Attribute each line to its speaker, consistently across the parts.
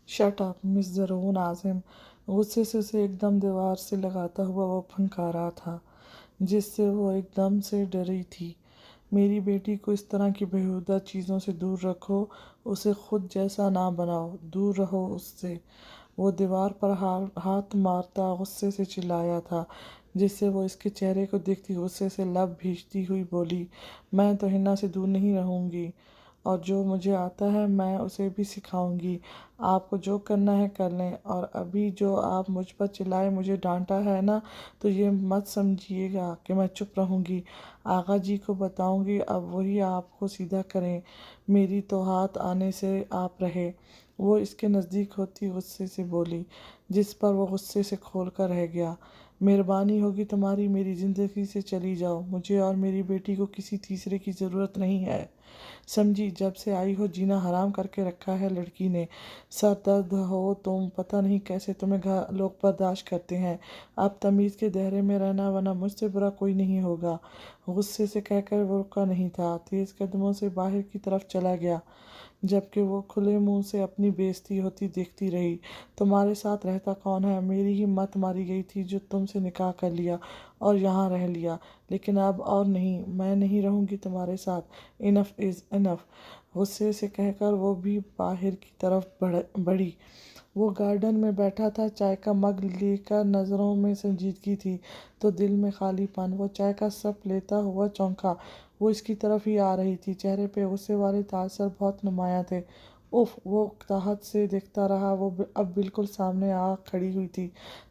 Speaker 1: Shut up miss Zaroon Azim. गुस्से से उसे एकदम दीवार से लगाता हुआ वो फनकारा था, जिससे वो एकदम से डरी थी। मेरी बेटी को इस तरह की बेहुदा चीज़ों से दूर रखो, उसे खुद जैसा ना बनाओ, दूर रहो उससे। वो दीवार पर हाथ मारता गुस्से से चिल्लाया था, जिससे वो इसके चेहरे को देखती गुस्से से लब भींचती हुई बोली, मैं तो हिन्ना से दूर नहीं रहूँगी, और जो मुझे आता है मैं उसे भी सिखाऊंगी। आपको जो करना है कर लें, और अभी जो आप मुझ पर चिल्लाए मुझे डांटा है ना, तो ये मत समझिएगा कि मैं चुप रहूँगी। आगा जी को बताऊंगी, अब वही आपको सीधा करें। मेरी तो हाथ आने से आप रहे। वो इसके नज़दीक होती गुस्से से बोली, जिस पर वो गुस्से से खोल कर रह गया। मेहरबानी होगी तुम्हारी, मेरी ज़िंदगी से चली जाओ। मुझे और मेरी बेटी को किसी तीसरे की ज़रूरत नहीं है। समझी, जब से आई हो जीना हराम करके रखा है लड़की ने। सर दर्द हो तुम, पता नहीं कैसे तुम्हें घर लोग बर्दाश्त करते हैं। अब तमीज़ के दायरे में रहना, वरना मुझसे बुरा कोई नहीं होगा। गुस्से से कहकर वो रुका नहीं था, तेज़ कदमों से बाहर की तरफ चला गया, जबकि वो खुले मुंह से अपनी बेइज्जती होती देखती रही। तुम्हारे साथ रहता कौन है? मेरी ही मत मारी गई थी जो तुमसे निकाह कर लिया और यहाँ रह लिया, लेकिन अब और नहीं, मैं नहीं रहूँगी तुम्हारे साथ। Enough is enough. गुस्से से कहकर वो भी बाहर की तरफ बढ़ी। वो गार्डन में बैठा था, चाय का मग लेकर, नज़रों में संजीदगी थी तो दिल में खालीपन। वो चाय का सप लेता हुआ चौंका, वो इसकी तरफ ही आ रही थी। चेहरे पे गुस्से वाले तासर बहुत नुमायाँ थे। उफ, वो ताहत से देखता रहा, वो अब बिल्कुल सामने आ खड़ी हुई थी।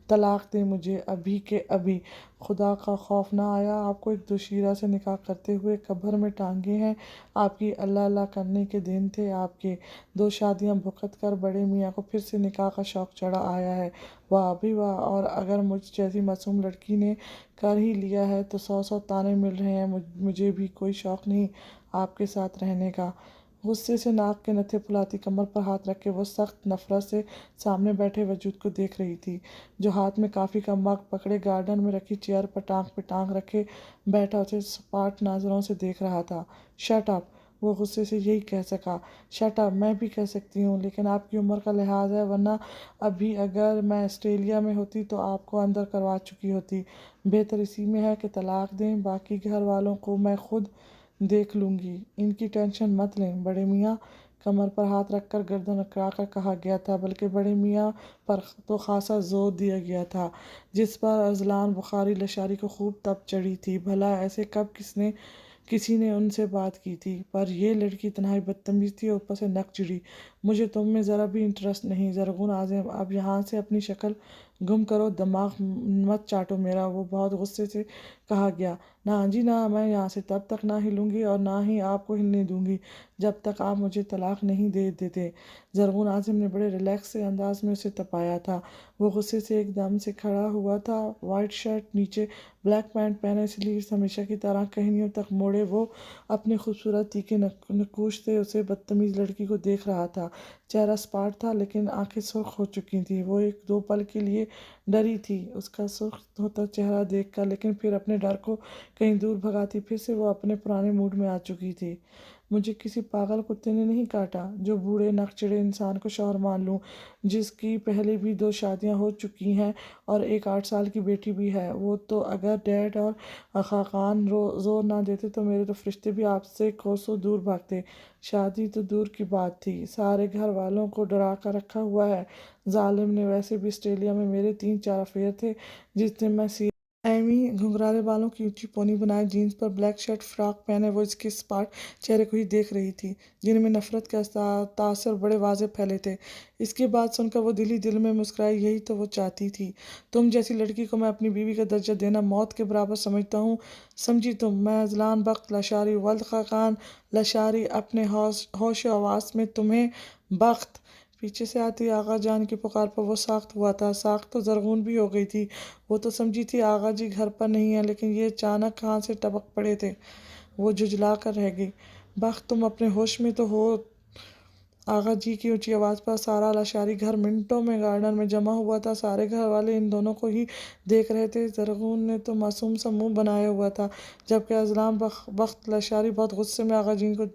Speaker 1: तलाक दे मुझे, अभी के अभी। खुदा का खौफ ना आया आपको? एक दुशीरा से निकाह करते हुए कब्र में टांगे हैं आपकी। अल्लाह अल्लाह करने के दिन थे आपके। 2 शादियां भुगत कर बड़े मियाँ को फिर से निकाह का शौक़ चढ़ा आया है। वाह भी वाह! और अगर मुझ जैसी मासूम लड़की ने कर ही लिया है तो 100-100 ताने मिल रहे हैं। मुझे भी कोई शौक़ नहीं आपके साथ रहने का। गुस्से से नाक के नत्थे फुलाती कमर पर हाथ रख के वो सख्त नफरत से सामने बैठे वजूद को देख रही थी, जो हाथ में कॉफ़ी का मग पकड़े गार्डन में रखी चेयर पर टांग पे टांग रखे बैठा उसे सपाट नज़रों से देख रहा था। Shut up! वो गुस्से से यही कह सका। Shut up! मैं भी कह सकती हूँ, लेकिन आपकी उम्र का लिहाज है, वरना अभी अगर मैं ऑस्ट्रेलिया में होती तो आपको अंदर करवा चुकी होती। बेहतर इसी में है कि तलाक दें, बाकी घर वालों को मैं खुद देख लूँगी, इनकी टेंशन मत लें। बड़े मियाँ, कमर पर हाथ रखकर गर्दन अकड़ा कर कहा गया था, बल्कि बड़े मियाँ पर तो खासा जोर दिया गया था, जिस पर अज़लान बुखारी लशारी को खूब तप चढ़ी थी। भला ऐसे कब किसी ने उनसे बात की थी? पर यह लड़की इतनी बदतमीज़ थी और ऊपर से नक चिड़ी। मुझे तुम में ज़रा भी इंटरेस्ट नहीं ज़रगुन आज़िम, अब यहाँ से अपनी शक्ल गुम करो, दिमाग मत चाटो मेरा। वो बहुत गुस्से से कहा गया। ना जी ना, मैं यहाँ से तब तक ना हिलूंगी और ना ही आपको हिलने दूंगी जब तक आप मुझे तलाक नहीं दे देते। ज़रगुन आज़िम ने बड़े रिलैक्स से अंदाज में उसे तपाया था। वो गुस्से से एकदम से खड़ा हुआ था, वाइट शर्ट नीचे ब्लैक पैंट पहने, स्लीव्स हमेशा की तरह कहनियों तक मोड़े। वो अपनी खूबसूरत तीखे नकूश से उसे बदतमीज़ लड़की को देख रहा था। चेहरा स्पाट था, लेकिन आंखें सुर्ख हो चुकी थीं। वो एक दो पल के लिए डरी थी उसका सुर्ख होता चेहरा देखकर, लेकिन फिर अपने डर को कहीं दूर भगाती फिर से वो अपने पुराने मूड में आ चुकी थी। मुझे किसी पागल कुत्ते ने नहीं काटा जो बूढ़े नकचढ़े इंसान को शौहर मान लूँ, जिसकी पहले भी 2 शादियां हो चुकी हैं और एक 8 साल की बेटी भी है। वो तो अगर डैड और खाकान जोर ना देते तो मेरे तो फरिश्ते भी आपसे कोसों दूर भागते। शादी तो दूर की बात थी, सारे घर वालों को डरा कर रखा हुआ है जालिम ने। वैसे भी ऑस्ट्रेलिया में मेरे 3-4 अफेयर थे। जिस दिन मैं एमी घुंघराले बालों की ऊंची पोनी बनाए, जीन्स पर ब्लैक शर्ट फ्रॉक पहने वो इसके स्पार्ट चेहरे को ही देख रही थी, जिनमें नफरत का तासर बड़े वाजे फैले थे। इसकी बात सुनकर वो दिल ही दिल में मुस्कुराई, यही तो वो चाहती थी। तुम जैसी लड़की को मैं अपनी बीवी का दर्जा देना मौत के बराबर समझता हूँ। समझी तुम? मैं अजलान बख्त लशारी वल्द खाकान लशारी, अपने होश आवास में तुम्हें बख्त। पीछे से आती आगा जान की पुकार पर वो साख्त हुआ था। साख्त तो ज़रगून भी हो गई थी। वो तो समझी थी आगा जी घर पर नहीं है, लेकिन ये अचानक कहाँ से टपक पड़े थे। वो झुंझला कर रह गई। बख्त, तुम अपने होश में तो हो? आगा जी की ऊंची आवाज़ पर सारा लशारी घर मिनटों में गार्डन में जमा हुआ था। सारे घर वाले इन दोनों को ही देख रहे थे। ज़रगून ने तो मासूम सा मुंह बनाया हुआ था, जबकि अजलान बख्त लशारी बहुत गुस्से में आगा जी को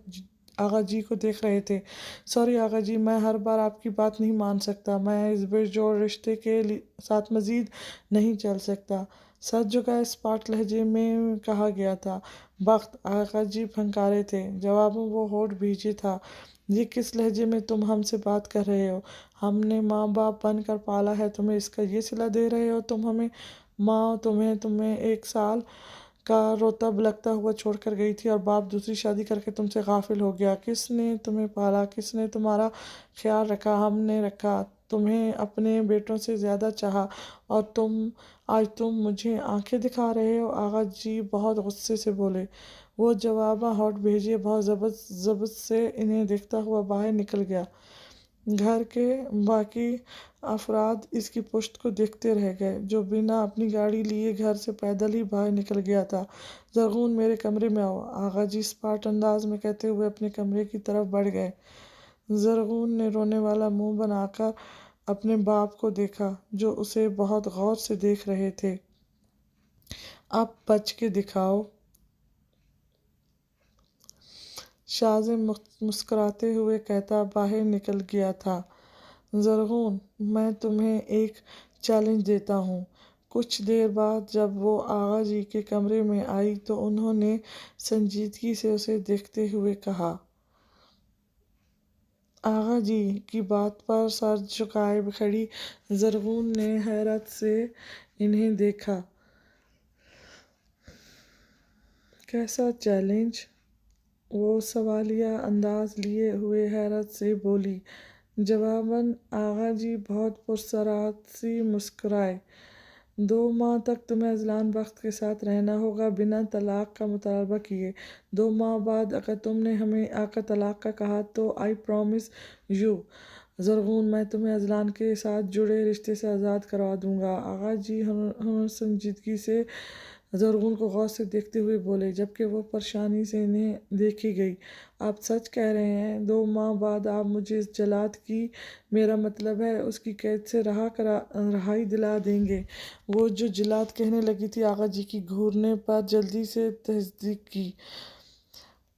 Speaker 1: آغا جی کو دیکھ رہے تھے۔ سوری آغا جی، میں ہر بار آپ کی بات نہیں مان سکتا، میں اس بے-جوڑ رشتے کے ساتھ مزید نہیں چل سکتا۔ سر جھکائے اسپاٹ لہجے میں کہا گیا تھا۔ بخت! آغا جی پھنکارے تھے۔ جواب میں وہ ہونٹ بھیجے تھا۔ یہ کس لہجے میں تم ہم سے بات کر رہے ہو؟ ہم نے ماں باپ بن کر پالا ہے، تمہیں اس کا یہ صلہ دے رہے ہو؟ تم ہمیں ماں تمہیں 1 سال کا روتا بلکتا ہوا چھوڑ کر گئی تھی اور باپ دوسری شادی کر کے تم سے غافل ہو گیا۔ کس نے تمہیں پالا؟ کس نے تمہارا خیال رکھا؟ ہم نے رکھا۔ تمہیں اپنے بیٹوں سے زیادہ چاہا اور آج تم مجھے آنکھیں دکھا رہے ہو؟ آغا جی بہت غصے سے بولے۔ وہ جواباً ہونٹ بھیجے بہت ضبط سے انہیں دیکھتا ہوا باہر نکل گیا۔ گھر کے باقی افراد اس کی پشت کو دیکھتے رہ گئے، جو بنا اپنی گاڑی لیے گھر سے پیدل ہی باہر نکل گیا تھا۔ زرغون میرے کمرے میں آؤ، آغا جی اسپاٹ انداز میں کہتے ہوئے اپنے کمرے کی طرف بڑھ گئے۔ زرغون نے رونے والا منہ بنا کر اپنے باپ کو دیکھا، جو اسے بہت غور سے دیکھ رہے تھے۔ اب بچ کے دکھاؤ۔ شاہزیں مسکراتے ہوئے کہتا باہر نکل گیا تھا۔ زرغون، میں تمہیں ایک چیلنج دیتا ہوں۔ کچھ دیر بعد جب وہ آغا جی کے کمرے میں آئی تو انہوں نے سنجیدگی سے اسے دیکھتے ہوئے کہا۔ آغا جی کی بات پر سر جھکائے کھڑی زرغون نے حیرت سے انہیں دیکھا۔ کیسا چیلنج؟ وہ سوالیہ انداز لیے ہوئے حیرت سے بولی۔ جواباً آغا جی بہت پرسرات سی مسکرائے۔ 2 ماہ تک تمہیں اذلان بخت کے ساتھ رہنا ہوگا بنا طلاق کا مطالبہ کیے۔ 2 ماہ بعد اگر تم نے ہمیں آ کر طلاق کا کہا تو آئی پرامس یو زرغون، میں تمہیں اذلان کے ساتھ جڑے رشتے سے آزاد کروا دوں گا۔ آغا جی ہنر سنجیدگی سے زرغون کو غور سے دیکھتے ہوئے بولے، جبکہ وہ پریشانی سے انہیں دیکھی گئی۔ آپ سچ کہہ رہے ہیں؟ 2 ماہ بعد آپ مجھے اس جلاد کی، میرا مطلب ہے اس کی قید سے رہائی دلا دیں گے؟ وہ جو جلاد کہنے لگی تھی، آغا جی کی گھورنے پر جلدی سے تصدیق کی۔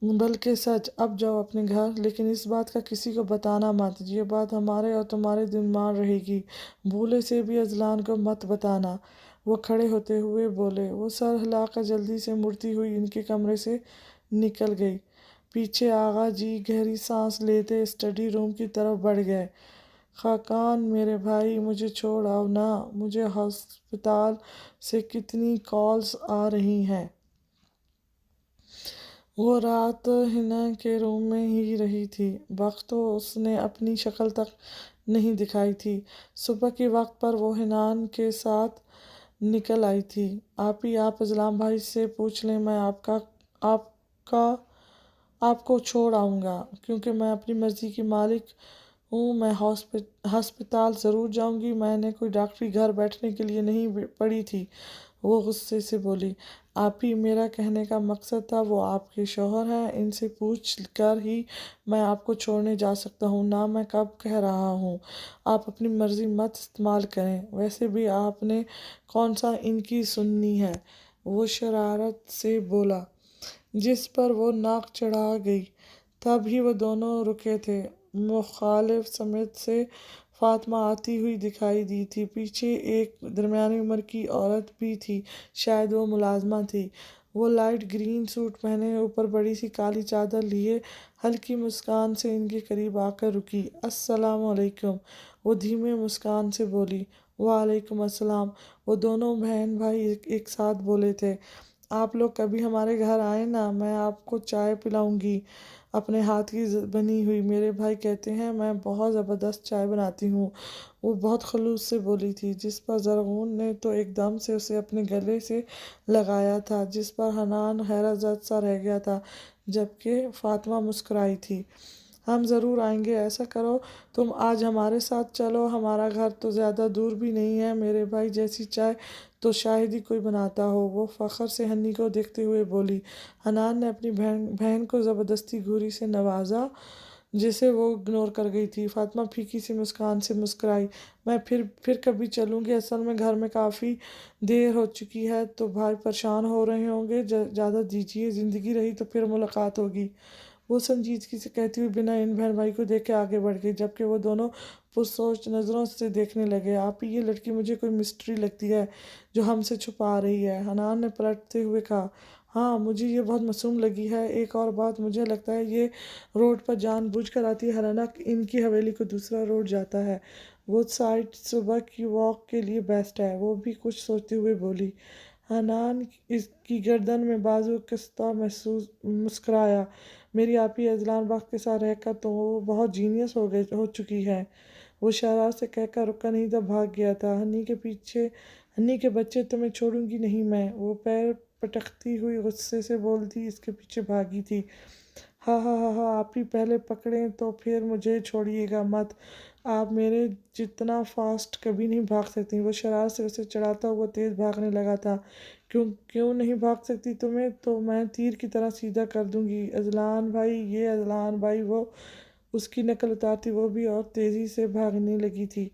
Speaker 1: بلکہ سچ۔ اب جاؤ اپنے گھر، لیکن اس بات کا کسی کو بتانا مت۔ یہ بات ہمارے اور تمہارے دماغ رہے گی۔ بھولے سے بھی اذلان کو مت بتانا۔ وہ کھڑے ہوتے ہوئے بولے۔ وہ سر ہلا کر جلدی سے مڑتی ہوئی ان کے کمرے سے نکل گئی۔ پیچھے آغا جی گہری سانس لیتے اسٹڈی روم کی طرف بڑھ گئے۔ خاقان میرے بھائی، مجھے چھوڑ آؤ نا، مجھے ہسپتال سے کتنی کالز آ رہی ہیں۔ وہ رات حنا کے روم میں ہی رہی تھی۔ بخت تو اس نے اپنی شکل تک نہیں دکھائی تھی۔ صبح کے وقت پر وہ حنان کے ساتھ نکل آئی تھی۔ آپی، آپ اذلان بھائی سے پوچھ لیں، میں آپ کو چھوڑ آؤں گا، کیونکہ میں اپنی مرضی کی مالک ہوں۔ میں ہسپتال ضرور جاؤں گی، میں نے کوئی ڈاکٹری گھر بیٹھنے کے لیے نہیں پڑھی تھی۔ وہ غصے سے بولی۔ آپی، میرا کہنے کا مقصد تھا، وہ آپ کے شوہر ہیں، ان سے پوچھ کر ہی میں آپ کو چھوڑنے جا سکتا ہوں، نہ میں کب کہہ رہا ہوں آپ اپنی مرضی مت استعمال کریں۔ ویسے بھی آپ نے کون سا ان کی سننی ہے؟ وہ شرارت سے بولا، جس پر وہ ناک چڑھا گئی۔ تب ہی وہ دونوں رکے تھے۔ مخالف سمت سے فاطمہ آتی ہوئی دکھائی دی تھی۔ پیچھے ایک درمیانی عمر کی عورت بھی تھی، شاید وہ ملازمہ تھی۔ وہ لائٹ گرین سوٹ پہنے، اوپر بڑی سی کالی چادر لیے، ہلکی مسکان سے ان کے قریب آ کر رکی۔ السلام علیکم، وہ دھیمے مسکان سے بولی۔ وعلیکم السلام، وہ دونوں بہن بھائی ایک ساتھ بولے تھے۔ آپ لوگ کبھی ہمارے گھر آئیں نا، میں آپ کو چائے پلاؤں گی، اپنے ہاتھ کی بنی ہوئی۔ میرے بھائی کہتے ہیں میں بہت زبردست چائے بناتی ہوں، وہ بہت خلوص سے بولی تھی، جس پر زرغون نے تو ایک دم سے اسے اپنے گلے سے لگایا تھا، جس پر حنان حیرت زد سا رہ گیا تھا، جبکہ فاطمہ مسکرائی تھی۔ ہم ضرور آئیں گے، ایسا کرو تم آج ہمارے ساتھ چلو، ہمارا گھر تو زیادہ دور بھی نہیں ہے، میرے بھائی جیسی چائے تو شاید ہی کوئی بناتا ہو۔ وہ فخر سے ہنی کو دیکھتے ہوئے بولی۔ حنان نے اپنی بہن کو زبردستی گھوری سے نوازا، جسے وہ اگنور کر گئی تھی۔ فاطمہ پھیکی سی مسکان سے مسکرائی۔ میں پھر کبھی چلوں گی، اصل میں گھر میں کافی دیر ہو چکی ہے تو بھائی پریشان ہو رہے ہوں گے، اجازت دیجیے، زندگی رہی تو پھر ملاقات ہوگی۔ वो संजीदगी से कहती हुई बिना इन बहन भाई को देखे आगे बढ़ गई, जबकि वो दोनों पुरसोच नज़रों से देखने लगे। आप ही ये लड़की मुझे कोई मिस्ट्री लगती है जो हमसे छुपा रही है, हनान ने पलटते हुए कहा। हाँ, मुझे ये बहुत मासूम लगी है। एक और बात, मुझे लगता है ये रोड पर जानबूझकर आती है, हराना इनकी हवेली को दूसरा रोड जाता है। वो साइड सुबह की वॉक के लिए बेस्ट है, वो भी कुछ सोचते हुए बोली। हनान इसकी गर्दन में बाजू कसता महसूस मुस्कुराया। मेरी आपी अजलान बख्त के साथ रहकर तो वो बहुत जीनियस हो चुकी है। वो शरारत से कहकर रुका नहीं था, भाग गया था। हन्नी के बच्चे, तुम्हें छोड़ूंगी नहीं मैं, वो पैर पटकती हुई गुस्से से बोलती इसके पीछे भागी थी। हाँ हाँ हाँ हाँ, आप ही पहले पकड़ें तो फिर मुझे छोड़िएगा मत। आप मेरे जितना फास्ट कभी नहीं भाग सकती। वो शरारत से उसे चढ़ाता हुआ तेज़ भागने लगा था। क्यों क्यों नहीं भाग सकती? तुम्हें तो मैं तीर की तरह सीधा कर दूंगी। अजलान भाई, ये अजलान भाई, वो उसकी नकल उतारती वो भी और तेज़ी से भागने लगी थी।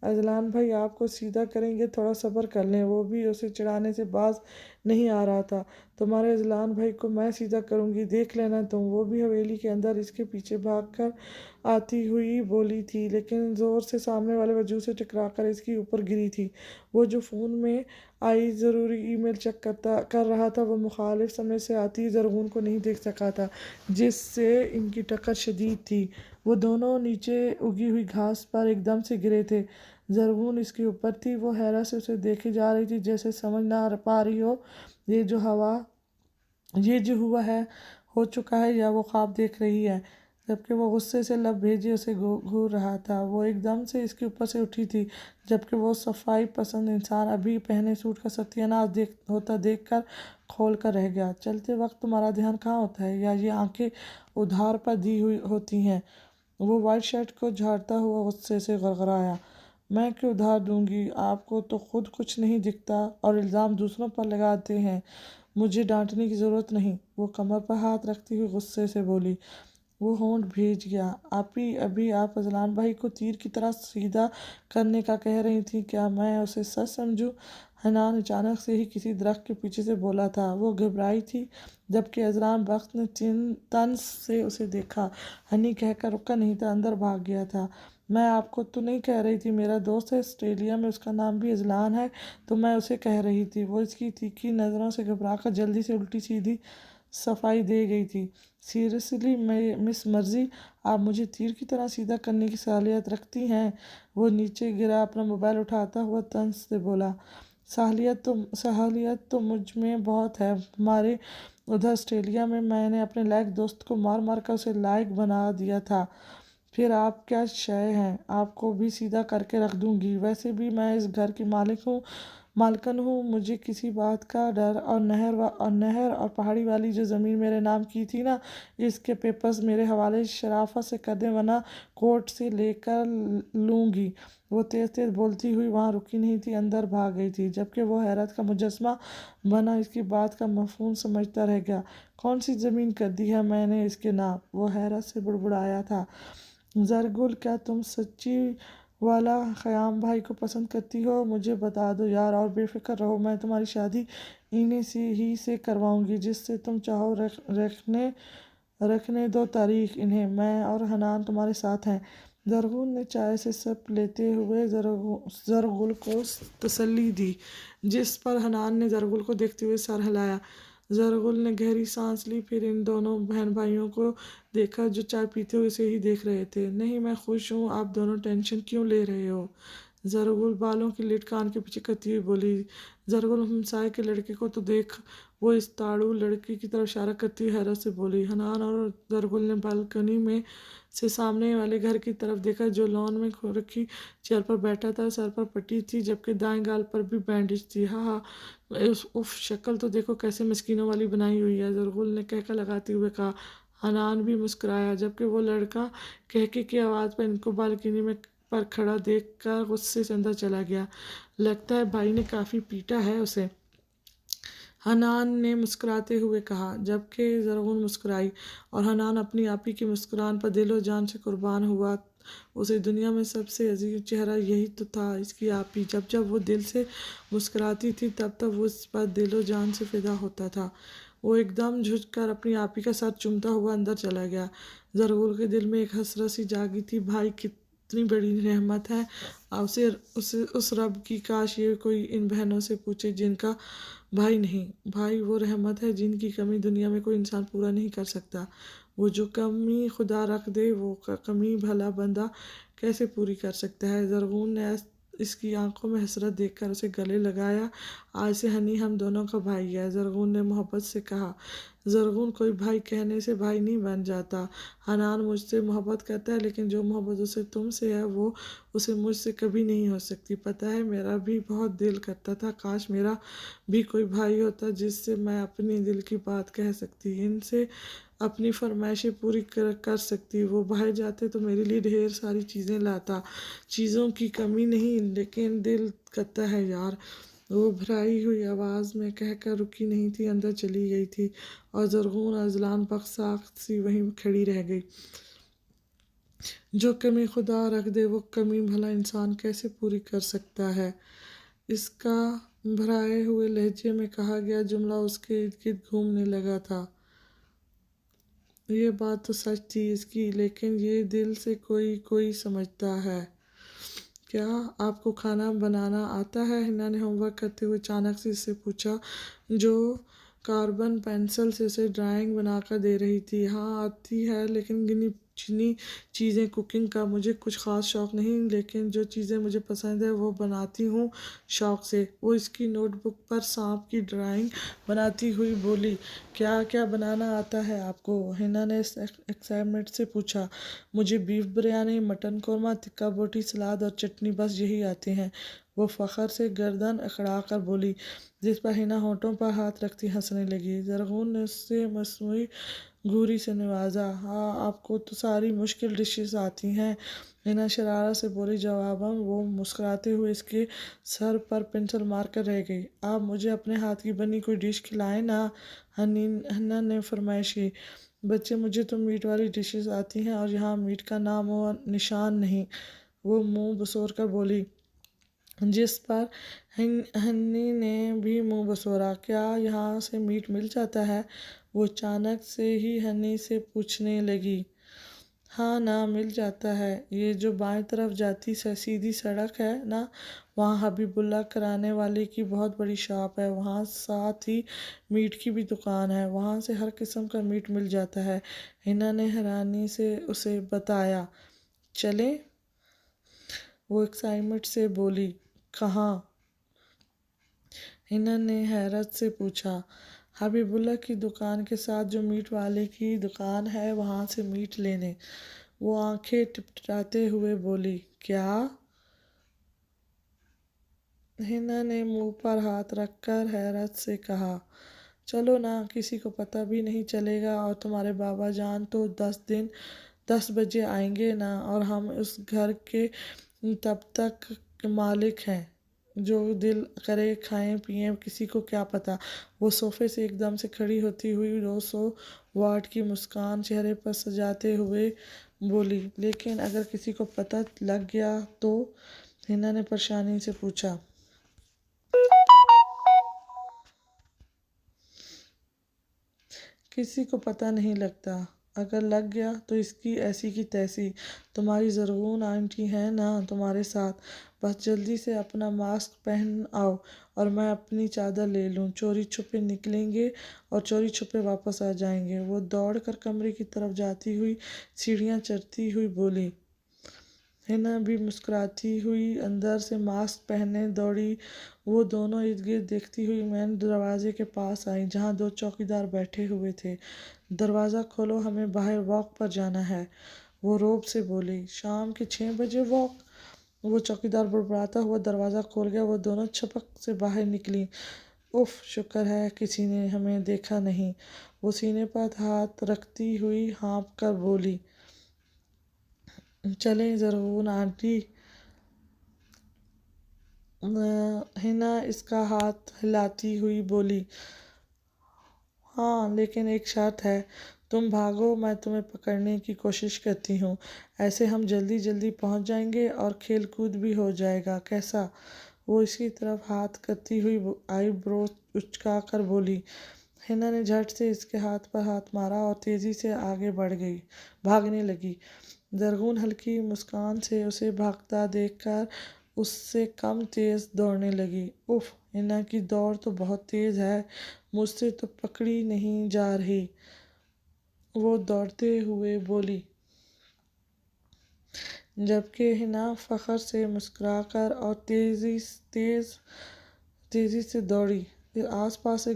Speaker 1: अजलान भाई आपको सीधा करेंगे, थोड़ा सब्र कर लें। वो भी उसे चिढ़ाने से बाज नहीं आ रहा था। तुम्हारे अजलान भाई को मैं सीधा करूंगी, देख लेना तुम। वो भी हवेली के अंदर इसके पीछे भागकर आती हुई बोली थी, लेकिन ज़ोर से सामने वाले वजूद से टकराकर इसके ऊपर गिरी थी। वो जो फ़ोन में आई ज़रूरी ईमेल चेक कर रहा था, वो मुखालिफ समय से आती ज़रगून को नहीं देख सका था, जिससे इनकी टक्कर शदीद थी। वो दोनों नीचे उगी हुई घास पर एकदम से गिरे थे। ज़रगून इसके ऊपर थी। वो हैरत से उसे देखे जा रही थी, जैसे समझ ना पा रही हो ये जो हुआ है हो चुका है या वो ख्वाब देख रही है। जबकि वो गुस्से से लब भेजे उसे घूर रहा था। वो एकदम से इसके ऊपर से उठी थी, जबकि वो सफाई पसंद इंसान अभी पहने सूट का सत्यानाश होता देखकर खोल कर रह गया। चलते वक्त तुम्हारा ध्यान कहाँ होता है, या ये आंखें उधार पर दी हुई होती हैं? वो वाइट शर्ट को झाड़ता हुआ गुस्से से गड़गड़ाया। मैं क्यों उधार दूंगी? आपको तो खुद कुछ नहीं दिखता और इल्ज़ाम दूसरों पर लगाते हैं। मुझे डांटने की ज़रूरत नहीं, वो कमर पर हाथ रखती हुई गुस्से से बोली। वो होंठ भीज गया। अभी आप अजलान भाई को तीर की तरह सीधा करने का कह रही थी, क्या मैं उसे सच समझूं? हनान अचानक से ही किसी दरख्त के पीछे से बोला था। वो घबराई थी, जबकि अजलान बख्त ने तंज से उसे देखा। हनी कहकर रुका नहीं था, अंदर भाग गया था। मैं आपको तो नहीं कह रही थी, मेरा दोस्त है ऑस्ट्रेलिया में, उसका नाम भी अजलान है, तो मैं उसे कह रही थी। वो इसकी तीखी नज़रों से घबराकर जल्दी से उल्टी सीधी सफाई दे गई थी। सीरियसली मिस मर्जी, आप मुझे तीर की तरह सीधा करने की सालियत रखती हैं? वो नीचे गिरा अपना मोबाइल उठाता हुआ तंज से बोला। साहलियत तो मुझ में बहुत है। हमारे उधर ऑस्ट्रेलिया में मैंने अपने लायक दोस्त को मार मार कर उसे लायक बना दिया था। फिर आप क्या शय हैं, आपको भी सीधा करके रख दूंगी। वैसे भी मैं इस घर की मालकन हूँ, मुझे किसी बात का डर। और नहर और पहाड़ी वाली जो ज़मीन मेरे नाम की थी ना, इसके पेपर्स मेरे हवाले शराफत से कर दें, वरना कोर्ट से लेकर लूँगी। वो तेज़ तेज़ बोलती हुई वहाँ रुकी नहीं थी, अंदर भाग गई थी, जबकि वो हैरत का मुजस्मा बना इसकी बात का मफहूम समझता रह गया। कौन सी ज़मीन कर दी है मैंने इसके नाम? वो हैरत से बुड़बुड़ाया था। ज़रगुल, क्या तुम सच्ची वाला ख़याम भाई को पसंद करती हो? मुझे बता दो यार, और बेफिक्र रहो, मैं तुम्हारी शादी इन्हीं से करवाऊंगी, जिससे तुम चाहो। रखने दो तारीख इन्हें, मैं और हनान तुम्हारे साथ हैं। ज़रगुल ने चाय से सप लेते हुए ज़रगुल को तसल्ली दी, जिस पर हनान ने ज़रगुल को देखते हुए सर हिलाया। ज़रगुल ने गहरी सांस ली, फिर इन दोनों बहन भाइयों को देखा जो चाय पीते हुए से ही देख रहे थे। नहीं, मैं खुश हूँ, आप दोनों टेंशन क्यों ले रहे हो? ज़रगुल बालों की लिट कान के पीछे करती हुई बोली। ज़रगुल, हमसाए के लड़के को तो देख। वो इस ताड़ू लड़की की तरफ इशारा करती हुई हैरत से बोली। हनान और ज़रगुल ने बालकनी में से सामने वाले घर की तरफ देखा, जो लॉन में रखी चेयर पर बैठा था। सर पर पट्टी थी, जबकि दाएं गाल पर भी बैंडेज थी। हाँ हाँ, उफ, शक्ल तो देखो कैसे मस्किनों वाली बनाई हुई है, ज़रगुल ने कहकर लगाते हुए कहा। हनान भी मुस्कुराया, जबकि वो लड़का कहके की आवाज़ पर इनको बालकनी में पर खड़ा देखकर गुस्से से अंदर चला गया। लगता है भाई ने काफ़ी पीटा है उसे, हनान ने मुस्कुराते हुए कहा, जबकि ज़रगुल मुस्कुराई। और हनान अपनी आपी की मुस्कुरान पर दिलो जान से कुर्बान हुआ। उसे दुनिया में सबसे अजीब चेहरा यही तो था, इसकी आपी। जब जब वो दिल से मुस्कुराती थी, तब तब वो उस पर दिलो जान से फिदा होता था। वो एकदम झुक कर अपनी आपी का सर चूमता हुआ अंदर चला गया। ज़रगुल के दिल में एक हसरत सी जागी थी, भाई कितनी बड़ी रहमत है उसे उसे उस रब की, काश ये कोई इन बहनों से पूछे जिनका भाई नहीं। भाई वो रहमत है जिनकी कमी दुनिया में कोई इंसान पूरा नहीं कर सकता। वो जो कमी खुदा रख दे वो कमी भला बंदा कैसे पूरी कर सकता है। ज़रगुन ने इसकी आंखों में हसरत देखकर उसे गले लगाया। आज से हनी हम दोनों का भाई है, ज़रगुन ने मोहब्बत से कहा। ज़रगुन कोई भाई कहने से भाई नहीं बन जाता। हनान मुझसे मोहब्बत करता है, लेकिन जो मोहब्बत उसे तुमसे है वो उसे मुझसे कभी नहीं हो सकती। पता है मेरा भी बहुत दिल करता था, काश मेरा भी कोई भाई होता जिससे मैं अपनी दिल की बात कह सकती, इनसे अपनी फरमाइशें पूरी कर सकती। वो बाहर जाते तो मेरे लिए ढेर सारी चीज़ें लाता, चीज़ों की कमी नहीं, लेकिन दिल करता है यार। वो भराई हुई आवाज़ में कहकर रुकी नहीं थी, अंदर चली गई थी और ज़रगुन अज़लान बख्शाख्त सी वहीं खड़ी रह गई। जो कमी खुदा रख दे वो कमी भला इंसान कैसे पूरी कर सकता है। इसका भराए हुए लहजे में कहा गया जुमला उसके इर्द गिर्द घूमने लगा था। ये बात तो सच थी इसकी, लेकिन ये दिल से कोई कोई समझता है। क्या आपको खाना बनाना आता है? हिना ने होमवर्क करते हुए अचानक से इससे पूछा, जो कार्बन पेंसिल से उसे ड्राइंग बनाकर दे रही थी। हाँ आती है, लेकिन गिनी चुनी चीज़ें। कुकिंग का मुझे कुछ ख़ास शौक़ नहीं, लेकिन जो चीज़ें मुझे पसंद है वो बनाती हूँ शौक़ से। वो इसकी नोटबुक पर सांप की ड्राइंग बनाती हुई बोली, क्या क्या बनाना आता है आपको? हिना ने एक्साइटमेंट से पूछा। मुझे बीफ बिरयानी, मटन कौरमा, टिक्का बोटी, सलाद और चटनी, बस यही आते हैं। वो फ़ख्र से गर्दन अकड़ा कर बोली, जिस पर हिना होठों पर हाथ रखती हंसने लगी। ज़रगुन ने उससे मसनूई घूरी से नवाजा। हाँ आपको तो सारी मुश्किल डिशेस आती हैं, हिना शरारत से बोली। जवाबन वो मुस्कुराते हुए इसके सर पर पेंसिल मार कर रह गई। आप मुझे अपने हाथ की बनी कोई डिश खिलाएं ना, हन्ना ने फरमाइश की। बच्चे मुझे तो मीट वाली डिशेस आती हैं और यहाँ मीट का नाम और निशान नहीं, वो मुंह बसोर कर बोली। जिस पर हन्नी ने भी मुंह बसोरा। क्या यहाँ से मीट मिल जाता है? वो अचानक से ही हन्नी से पूछने लगी। हाँ ना, मिल जाता है। ये जो बाएं तरफ जाती सीधी सड़क है ना, वहाँ हबीबुल्ला कराने वाले की बहुत बड़ी शॉप है। वहाँ साथ ही मीट की भी दुकान है, वहाँ से हर किस्म का मीट मिल जाता है, हिना ने हैरानी से उसे बताया। चलें? वो एक्साइटमेंट से बोली। कहाँ? हिना ने हैरत से पूछा। हबीबुल्ला की दुकान के साथ जो मीट वाले की दुकान है, वहाँ से मीट लेने। वो आंखें टिपटिपाते हुए बोली। क्या? हिना ने मुंह पर हाथ रखकर हैरत से कहा। चलो ना, किसी को पता भी नहीं चलेगा, और तुम्हारे बाबा जान तो 10 बजे आएंगे ना, और हम उस घर के तब तक मालिक हैं। जो दिल करे खाएं पिएं, किसी को क्या पता। वो सोफे से एकदम से खड़ी होती हुई 200 वाट की मुस्कान चेहरे पर सजाते हुए बोली, लेकिन अगर किसी को पता लग गया तो? हिना ने परेशानी से पूछा। किसी को पता नहीं लगता, अगर लग गया तो इसकी ऐसी की तैसी। तुम्हारी ज़रगुन आंटी है ना तुम्हारे साथ, बस जल्दी से अपना मास्क पहन आओ और मैं अपनी चादर ले लूँ। चोरी छुपे निकलेंगे और चोरी छुपे वापस आ जाएंगे। वो दौड़ कर कमरे की तरफ जाती हुई सीढ़ियाँ चढ़ती हुई बोली। हिना भी मुस्कुराती हुई अंदर से मास्क पहने दौड़ी। वो दोनों इर्द गिर्द देखती हुई मैन दरवाजे के पास आई, जहाँ 2 चौकीदार बैठे हुए थे। दरवाज़ा खोलो, हमें बाहर वॉक पर जाना है, वो रौब से बोली। शाम के 6 बजे वॉक? वो चौकीदार बड़बड़ाता हुआ दरवाज़ा खोल गया। वो दोनों छपक से बाहर निकली। उफ, शुक्र है किसी ने हमें देखा नहीं, वो सीने पर हाथ रखती हुई हाँफ कर बोली। चलें ज़रूर आंटी, हिना इसका हाथ हिलाती हुई बोली। हाँ, लेकिन एक शर्त है, तुम भागो, मैं तुम्हें पकड़ने की कोशिश करती हूँ। ऐसे हम जल्दी जल्दी पहुँच जाएंगे और खेल कूद भी हो जाएगा, कैसा? वो इसकी तरफ हाथ करती हुई आईब्रो उचका कर बोली। हिना ने झट से इसके हाथ पर हाथ मारा और तेजी से आगे भागने लगी। ज़रगुन हल्की मुस्कान से उसे भागता देखकर उससे कम तेज दौड़ने लगी। उफ, हिना की दौड़ तो बहुत तेज है, मुझसे तो पकड़ी नहीं जा रही, वो दौड़ते हुए बोली। जबकि हिना फखर से मुस्कुराकर और तेजी से दौड़ी। आसपास से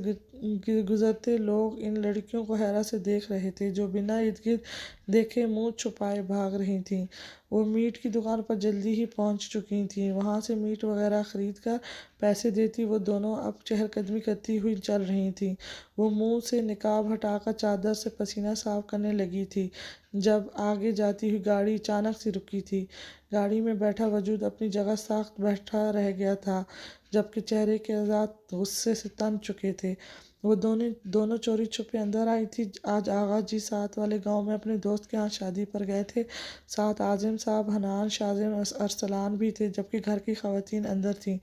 Speaker 1: गुजरते लोग इन लड़कियों को हैरत से देख रहे थे, जो बिना इर्द गिर्द देखे मुंह छुपाए भाग रही थीं। वो मीट की दुकान पर जल्दी ही पहुंच चुकी थीं। वहां से मीट वगैरह खरीद कर पैसे देती वो दोनों अब चहलकदमी करती हुई चल रही थीं। वो मुंह से निकाब हटाकर चादर से पसीना साफ करने लगी थी जब आगे जाती हुई गाड़ी अचानक से रुकी थी। गाड़ी में बैठा वजूद अपनी जगह सख्त बैठा रह गया था, जबकि चेहरे के आज़ाद गुस्से से तन चुके थे। वो दोनों चोरी छुपे अंदर आई थी। आज आगा जी साथ वाले गांव में अपने दोस्त के यहाँ शादी पर गए थे। साथ आजिम साहब, हनान, शाजिम, अरसलान भी थे, जबकि घर की खवातीन अंदर थीं,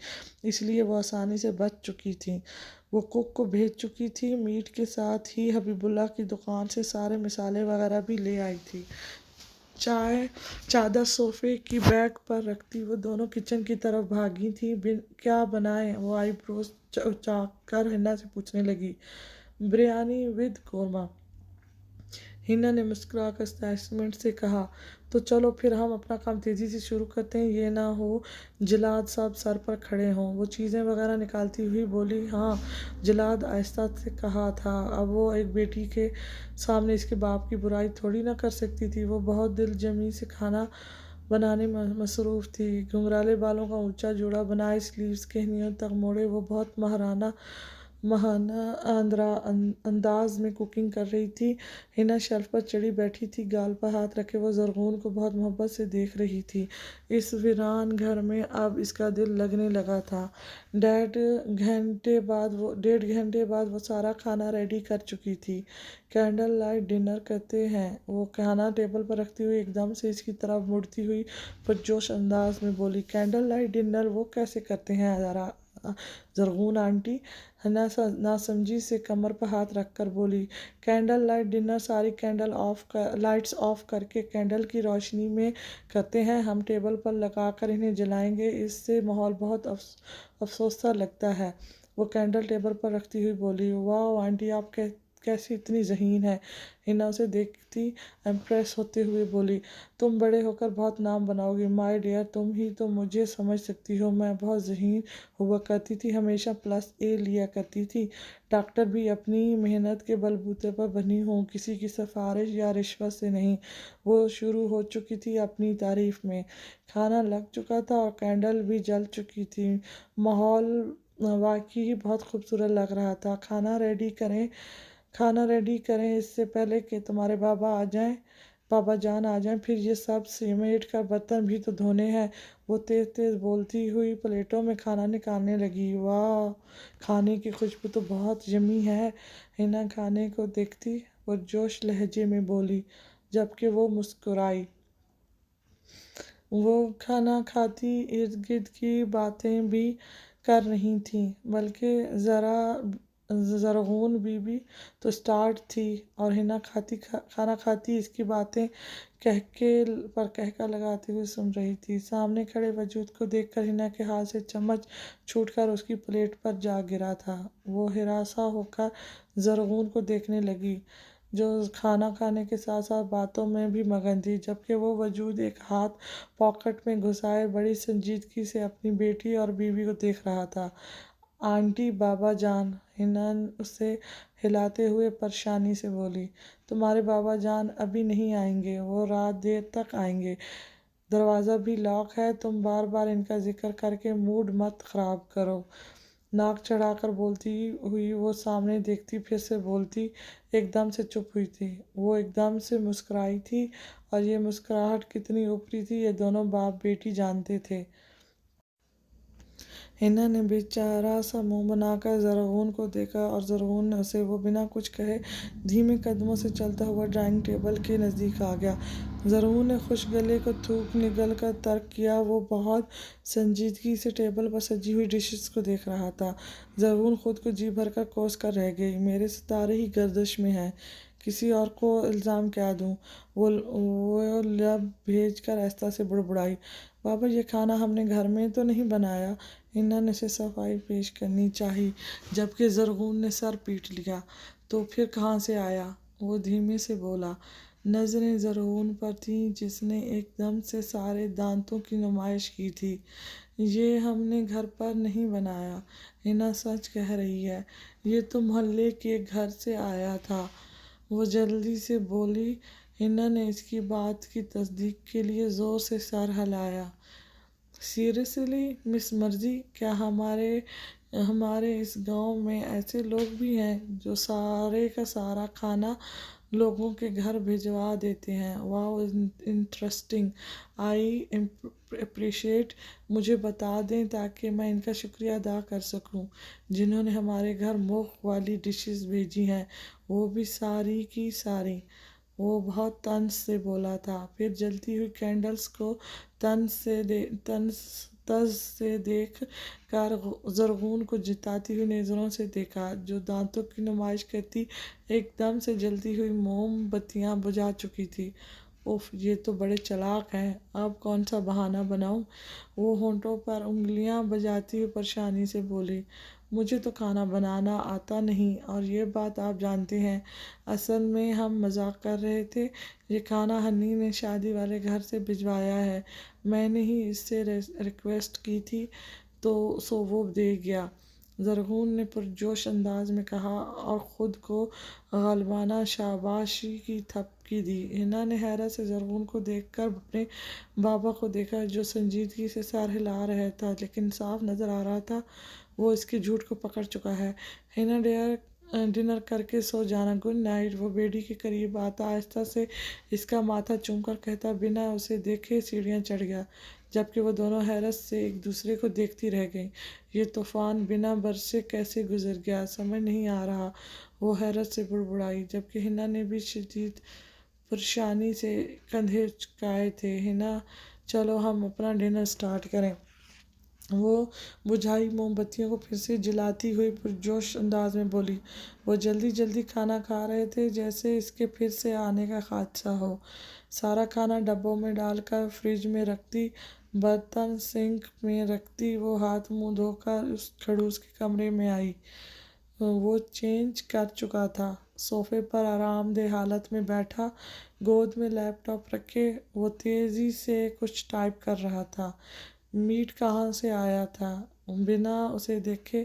Speaker 1: इसलिए वो आसानी से बच चुकी थीं। वो कुक को भेज चुकी थी। मीट के साथ ही हबीबुल्ला की दुकान से सारे मसाले वगैरह भी ले आई थी। चाय चादर सोफे की बैग पर रखती वो दोनों किचन की तरफ भागी थी। क्या बनाए, वो आईब्रोज उचाकर हिना से पूछने लगी। बिरयानी विद कोरमा, हिना ने मुस्कुराकर एक्साइटमेंट से कहा। तो चलो फिर हम अपना काम तेज़ी से शुरू करते हैं, ये ना हो जलाद साहब सर पर खड़े हों। वो चीज़ें वगैरह निकालती हुई बोली। हाँ, जलाद आहिस्ता से कहा था। अब वो एक बेटी के सामने इसके बाप की बुराई थोड़ी ना कर सकती थी। वो बहुत दिल जमी से खाना बनाने में मसरूफ़ थी। घुंघराले बालों का ऊंचा जोड़ा बनाए, स्लीव्स केहनियों तक मोड़े, वो बहुत महाना अंदाज में कुकिंग कर रही थी। हिना शेल्फ पर चढ़ी बैठी थी, गाल पर हाथ रखे वो ज़रगुन को बहुत मोहब्बत से देख रही थी। इस वीरान घर में अब इसका दिल लगने लगा था। 1.5 घंटे बाद वो सारा खाना रेडी कर चुकी थी। कैंडल लाइट डिनर करते हैं, वो खाना टेबल पर रखती हुई एकदम से इसकी तरफ मुड़ती हुई पुरजोश अंदाज में बोली। कैंडल लाइट डिनर वो कैसे करते हैं ज़रा ज़रगुन आंटी, नासमझी से कमर पर हाथ रखकर बोली। कैंडल लाइट डिनर सारी लाइट्स ऑफ करके कैंडल की रोशनी में करते हैं। हम टेबल पर लगाकर इन्हें जलाएंगे, इससे माहौल बहुत अफसोस सा लगता है। वो कैंडल टेबल पर रखती हुई बोली। वाह आंटी, आप कैसी इतनी ज़हीन है। हिना उसे देखती इम्प्रेस होते हुए बोली। तुम बड़े होकर बहुत नाम बनाओगी माय डियर, तुम ही तो मुझे समझ सकती हो। मैं बहुत ज़हीन हुआ करती थी, हमेशा +A लिया करती थी। डॉक्टर भी अपनी मेहनत के बलबूते पर बनी हूँ, किसी की सिफारिश या रिश्वत से नहीं। वो शुरू हो चुकी थी अपनी तारीफ में। खाना लग चुका था और कैंडल भी जल चुकी थी। माहौल वाकई ही बहुत खूबसूरत लग रहा था। खाना रेडी करें इससे पहले कि तुम्हारे बाबा जान आ जाएं, फिर ये सब सीमेंट का बर्तन भी तो धोने हैं। वो तेज़ तेज़ बोलती हुई प्लेटों में खाना निकालने लगी। वाह, खाने की खुशबू तो बहुत यम्मी है, हिना खाने को देखती वो जोश लहजे में बोली, जबकि वो मुस्कुराई। वो खाना खाती इर्द गिर्द की बातें भी कर रही थी, बल्कि ज़रगुन बीबी तो स्टार्ट थी और हिना खाना खाती इसकी बातें कहका लगाते हुए सुन रही थी। सामने खड़े वजूद को देखकर हिना के हाथ से चम्मच छूटकर उसकी प्लेट पर जा गिरा था। वो हिरासा होकर ज़रगुन को देखने लगी, जो खाना खाने के साथ साथ बातों में भी मगन थी, जबकि वो वजूद एक हाथ पॉकेट में घुसाए बड़ी संजीदगी से अपनी बेटी और बीवी को देख रहा था। आंटी, बाबा जान, हिना उसे हिलाते हुए परेशानी से बोली। तुम्हारे बाबा जान अभी नहीं आएंगे, वो रात देर तक आएंगे। दरवाज़ा भी लॉक है, तुम बार बार इनका जिक्र करके मूड मत ख़राब करो। नाक चढ़ाकर बोलती हुई वो सामने देखती, फिर से बोलती, एकदम से चुप हुई थी। वो एकदम से मुस्कुराई थी, और ये मुस्कुराहट कितनी ऊपरी थी ये दोनों बाप बेटी जानते थे। हिना ने बेचारा सा मुंह बनाकर ज़रगुन को देखा और ज़रगुन ने उसे वो बिना कुछ कहे धीमे कदमों से चलता हुआ ड्राइंग टेबल के नज़दीक आ गया। ज़रगुन ने खुश गले को थूक निगल कर तर्क किया। वो बहुत संजीदगी से टेबल पर सजी हुई डिशेस को देख रहा था। ज़रगुन खुद को जी भर कर कोस कर रह गई। मेरे सितारे ही गर्दिश में हैं, किसी और को इल्ज़ाम क्या दूँ। वो लब भेज कर आहिस्ता से बुड़बुड़ाई, बाबा ये खाना हमने घर में तो नहीं बनाया। हिना ने उसे सफाई पेश करनी चाहिए, जबकि ज़रगुन ने सर पीट लिया। तो फिर कहाँ से आया? वो धीमे से बोला। नज़रें ज़रगुन पर थीं, जिसने एकदम से सारे दांतों की नुमाइश की थी। ये हमने घर पर नहीं बनाया। हिना सच कह रही है, ये तो मोहल्ले के घर से आया था। वो जल्दी से बोली। हिना ने इसकी बात की तस्दीक के लिए ज़ोर से सर हिलाया। सीरियसली मिस मर्जी, क्या हमारे हमारे इस गांव में ऐसे लोग भी हैं जो सारे का सारा खाना लोगों के घर भिजवा देते हैं? वाह, इंटरेस्टिंग। I appreciate. मुझे बता दें ताकि मैं इनका शुक्रिया अदा कर सकूं, जिन्होंने हमारे घर मुफ्त वाली डिशेस भेजी हैं, वो भी सारी की सारी। वो बहुत तंज से बोला था, फिर जलती हुई कैंडल्स को तंज से देख कर ज़रगुन को जिताती हुई नज़रों से देखा, जो दांतों की नुमाइश करती एकदम से जलती हुई मोमबत्तियां बुझा चुकी थी। उफ, ये तो बड़े चालाक हैं, अब कौन सा बहाना बनाऊं? वो होंठों पर उंगलियां बजाती हुई परेशानी से बोली। मुझे तो खाना बनाना आता नहीं, और ये बात आप जानते हैं। असल में हम मजाक कर रहे थे। ये खाना हनी ने शादी वाले घर से भिजवाया है। मैंने ही इससे रिक्वेस्ट की थी, तो सो वो दे गया, ज़रगुन ने पुरजोश अंदाज में कहा और ख़ुद को ग़ालिबाना शाबाशी की थपकी दी। हिना ने हैरत से ज़रगुन को देखकर अपने बाबा को देखा, जो संजीदगी से सर हिला रहा था, लेकिन साफ नज़र आ रहा था वो इसके झूठ को पकड़ चुका है। हिना डिनर करके सो जाना, गुड नाइट। वो बेडी के करीब आता आहिस्ता से इसका माथा चूमकर कहता बिना उसे देखे सीढ़ियाँ चढ़ गया, जबकि वो दोनों हैरत से एक दूसरे को देखती रह गईं। ये तूफान बिना बरसे कैसे गुजर गया, समझ नहीं आ रहा, वो हैरत से बुड़बुड़ाई, जबकि हिना ने भी शदीद परेशानी से कंधे झुकाए थे। हिना, चलो हम अपना डिनर स्टार्ट करें। वो बुझाई मोमबत्तियों को फिर से जलाती हुई पुरजोश अंदाज में बोली। वो जल्दी जल्दी खाना खा रहे थे, जैसे इसके फिर से आने का हादसा हो। सारा खाना डब्बों में डालकर फ्रिज में रखती, बर्तन सिंक में रखती, वो हाथ मुंह धोकर उस खड़ूस के कमरे में आई। वो चेंज कर चुका था। सोफे पर आरामदेह हालत में बैठा, गोद में लैपटॉप रखे, वो तेज़ी से कुछ टाइप कर रहा था। मीट कहाँ से आया था? बिना उसे देखे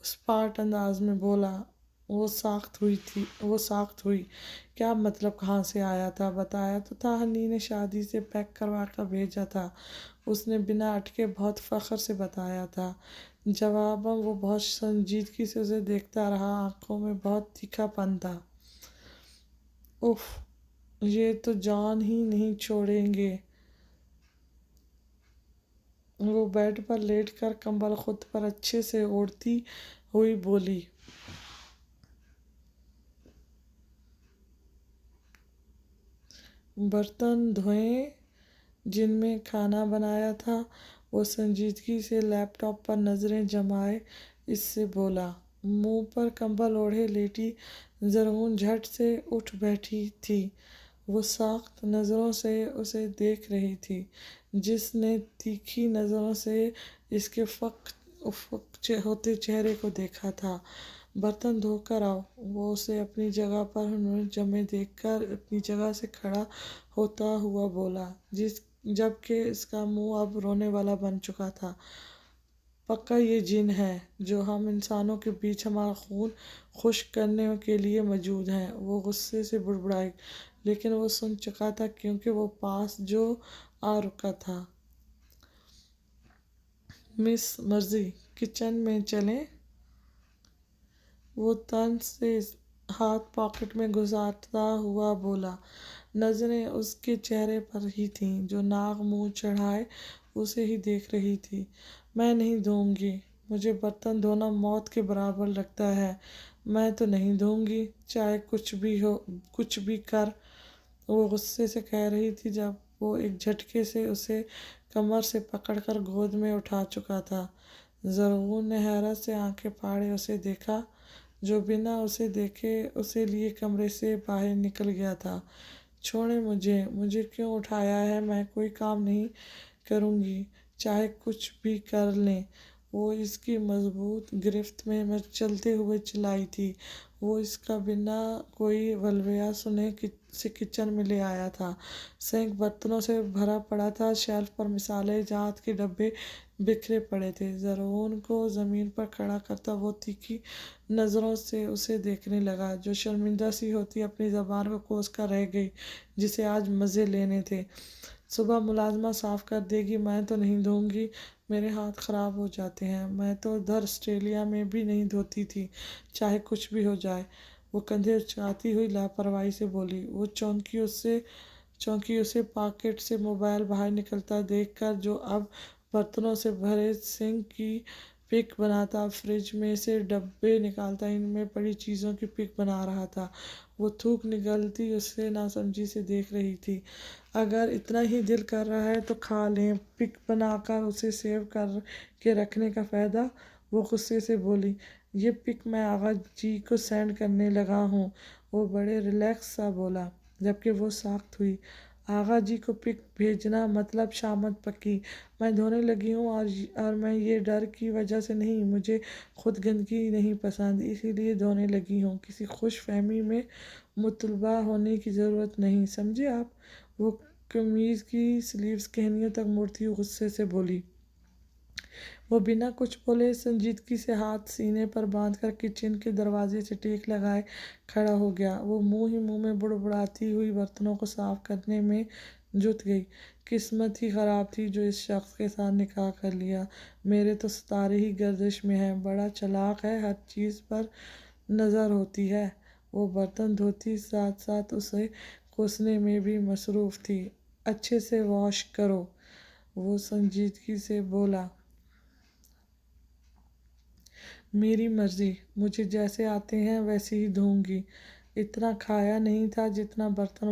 Speaker 1: उस पार्ट अंदाज में बोला। वो साख्त हुई। क्या मतलब कहाँ से आया था? बताया तो था, हनी ने शादी से पैक करवा कर भेजा था। उसने बिना अटके बहुत फ़ख्र से बताया था। जवाबन वो बहुत संजीदगी से उसे देखता रहा, आंखों में बहुत तीखापन था। उफ, ये तो जान ही नहीं छोड़ेंगे। वो बेड पर लेटकर कंबल खुद पर अच्छे से ओढ़ती हुई बोली। बर्तन धोए जिनमें खाना बनाया था। वो संजीदगी से लैपटॉप पर नज़रें जमाए इससे बोला। मुंह पर कंबल ओढ़े लेटी ज़रगुन झट से उठ बैठी थी। वो सख्त नज़रों से उसे देख रही थी, जिसने तीखी नज़रों से इसके होते चेहरे को देखा था। बर्तन धोकर आओ, वो उसे अपनी जगह पर जमे देखकर अपनी जगह से खड़ा होता हुआ बोला, जबकि इसका मुंह अब रोने वाला बन चुका था। पक्का ये जिन है जो हम इंसानों के बीच हमारा खून खुश्क करने के लिए मौजूद हैं, वो गुस्से से बुड़बुड़ाई, लेकिन वो सुन चुका था क्योंकि वो पास जो आ रुका था। मिस मर्जी, किचन में चलें? वो तंज से हाथ पॉकेट में गुजारता हुआ बोला। नज़रें उसके चेहरे पर ही थीं, जो नाक मुंह चढ़ाए उसे ही देख रही थी। मैं नहीं दूंगी, مجھے برتن دھونا موت کے برابر لگتا ہے، میں تو نہیں دھوں گی، چاہے کچھ بھی ہو، کچھ بھی کر، وہ غصے سے کہہ رہی تھی جب وہ ایک جھٹکے سے اسے کمر سے پکڑ کر گود میں اٹھا چکا تھا۔ زرغون نے حیرت سے آنکھیں پھاڑے اسے دیکھا، جو بنا اسے دیکھے اسے لیے کمرے سے باہر نکل گیا تھا۔ چھوڑیں مجھے کیوں اٹھایا ہے، میں کوئی کام نہیں کروں گی، چاہے کچھ بھی کر لیں۔ وہ اس کی مضبوط گرفت میں مچلتے ہوئے چلائی تھی۔ وہ اس کا بنا کوئی ولولہ سنے سے کچن میں لے آیا تھا۔ سینک برتنوں سے بھرا پڑا تھا، شیلف پر مسالے جات کے ڈبے بکھرے پڑے تھے۔ زرغون کو زمین پر کھڑا کرتا وہ تیکھی نظروں سے اسے دیکھنے لگا، جو شرمندہ سی ہوتی اپنی زبان کو کوس کر رہ گئی جسے آج مزے لینے تھے۔ صبح ملازمہ صاف کر دے گی، میں تو نہیں دھوں گی، میرے ہاتھ خراب ہو جاتے ہیں، میں تو ادھر آسٹریلیا میں بھی نہیں دھوتی تھی، چاہے کچھ بھی ہو جائے۔ وہ کندھے اچکاتی ہوئی لاپرواہی سے بولی۔ وہ چونکی اسے پاکٹ سے موبائل باہر نکلتا دیکھ کر، جو اب برتنوں سے بھرے سنک کی پک بناتا، فریج میں سے ڈبے نکالتا ان میں پڑی چیزوں کی پک بنا رہا تھا۔ وہ تھوک نگلتی اسے ناسمجھی سے دیکھ رہی تھی۔ اگر اتنا ہی دل کر رہا ہے تو کھا لیں، پک بنا کر اسے سیو کر کے رکھنے کا فائدہ؟ وہ غصے سے بولی۔ یہ پک میں آغا جی کو سینڈ کرنے لگا ہوں، وہ بڑے ریلیکس سا بولا، جبکہ وہ ساخت ہوئی۔ آغا جی کو پک بھیجنا مطلب شامت پکی، میں دھونے لگی ہوں، اور میں یہ ڈر کی وجہ سے نہیں، مجھے خود گندگی نہیں پسند، اسی لیے دھونے لگی ہوں، کسی خوش فہمی میں مبتلا ہونے کی ضرورت نہیں، سمجھے آپ؟ وہ قمیض کی سلیوز کہنیوں تک موڑتی ہوئی غصے سے بولی۔ وہ بنا کچھ بولے سنجیدگی سے ہاتھ سینے پر باندھ کر کچن کے دروازے سے ٹیک لگائے کھڑا ہو گیا۔ وہ منہ ہی منہ میں بڑبڑاتی ہوئی برتنوں کو صاف کرنے میں جٹ گئی۔ قسمت ہی خراب تھی جو اس شخص کے ساتھ نکاح کر لیا، میرے تو ستارے ہی گردش میں ہیں، بڑا چالاک ہے، ہر چیز پر نظر ہوتی ہے۔ وہ برتن دھوتی ساتھ ساتھ اسے کوسنے میں بھی مصروف تھی۔ اچھے سے واش کرو، وہ سنجیدگی سے بولا۔ میری مرضی، مجھے جیسے آتے ہیں ویسے ہی دھوں گی، اتنا کھایا نہیں تھا جتنا برتن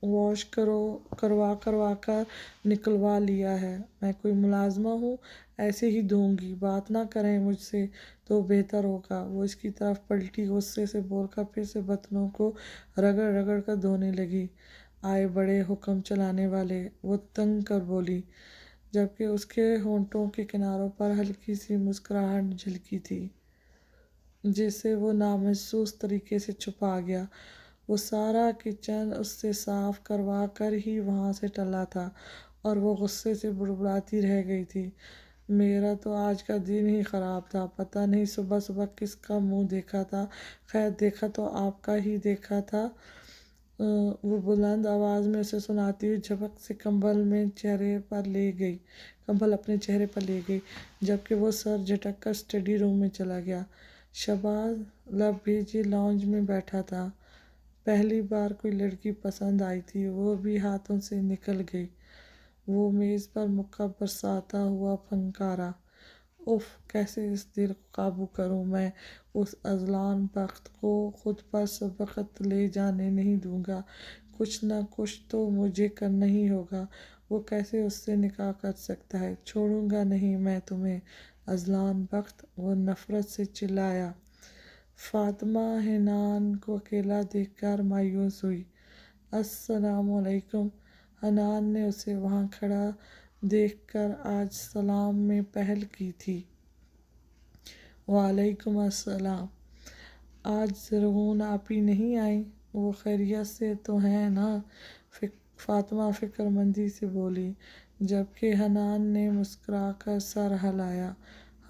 Speaker 1: واش کروا کر نکلوا لیا ہے، میں کوئی ملازمہ ہوں ایسے ہی دھوں گی، بات نہ کریں مجھ سے تو بہتر ہوگا۔ وہ اس کی طرف پلٹی، غصے سے بول کر پھر سے برتنوں کو رگڑ رگڑ کر دھونے لگی۔ آئے بڑے حکم چلانے والے، وہ تنگ کر بولی، جبکہ اس کے ہونٹوں کے کناروں پر ہلکی سی مسکراہٹ جھلکی تھی جسے وہ نامحسوس طریقے سے چھپا گیا۔ وہ سارا کچن اس سے صاف کروا کر ہی وہاں سے ٹلا تھا، اور وہ غصے سے بڑبڑاتی رہ گئی تھی۔ میرا تو آج کا دن ہی خراب تھا، پتہ نہیں صبح صبح کس کا منہ دیکھا تھا، خیر دیکھا تو آپ کا ہی دیکھا تھا۔ وہ بلند آواز میں اسے سناتی ہوئی جھپک سے کمبل اپنے چہرے پر لے گئی، جبکہ وہ سر جھٹک کر اسٹڈی روم میں چلا گیا۔ شہباز لب بھیجے لاؤنج میں بیٹھا تھا، پہلی بار کوئی لڑکی پسند آئی تھی، وہ بھی ہاتھوں سے نکل گئی۔ وہ میز پر مکہ برساتا ہوا پھنکارا، اف، کیسے اس دل کو قابو کروں، میں اس عضلان بخت کو خود پر سبقت لے جانے نہیں دوں گا، کچھ نہ کچھ تو مجھے کرنا ہی ہوگا۔ وہ کیسے اس سے نکاح کر سکتا ہے، چھوڑوں گا نہیں میں تمہیں، عضلان بخت، وہ نفرت سے چلایا۔ فاطمہ حنان کو اکیلا دیکھ کر مایوس ہوئی۔ السلام علیکم، حنان نے اسے وہاں کھڑا دیکھ کر آج سلام میں پہل کی تھی۔ وعلیکم السلام، آج زرغون آپی نہیں آئیں، وہ خیریت سے تو ہیں نا؟ فاطمہ فکر مندی سے بولی، جبکہ حنان نے مسکرا کر سر ہلایا۔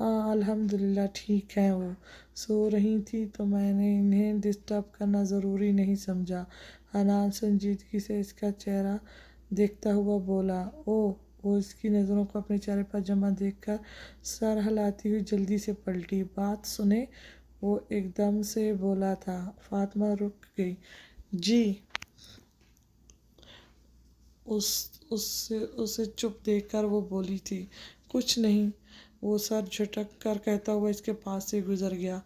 Speaker 1: ہاں الحمدللہ ٹھیک ہیں، وہ سو رہی تھیں تو میں نے انہیں ڈسٹرب کرنا ضروری نہیں سمجھا۔ حنان سنجیدگی سے اس کا چہرہ دیکھتا ہوا بولا۔ اوہ، وہ اس کی نظروں کو اپنے چہرے پر جمع دیکھ کر سر ہلاتی ہوئی جلدی سے پلٹی۔ بات سنیں، وہ ایک دم سے بولا تھا۔ فاطمہ رک گئی۔ جی، اسے چپ دیکھ کر وہ بولی تھی، کچھ نہیں، وہ سر جھٹک کر کہتا ہوا اس کے پاس سے گزر گیا،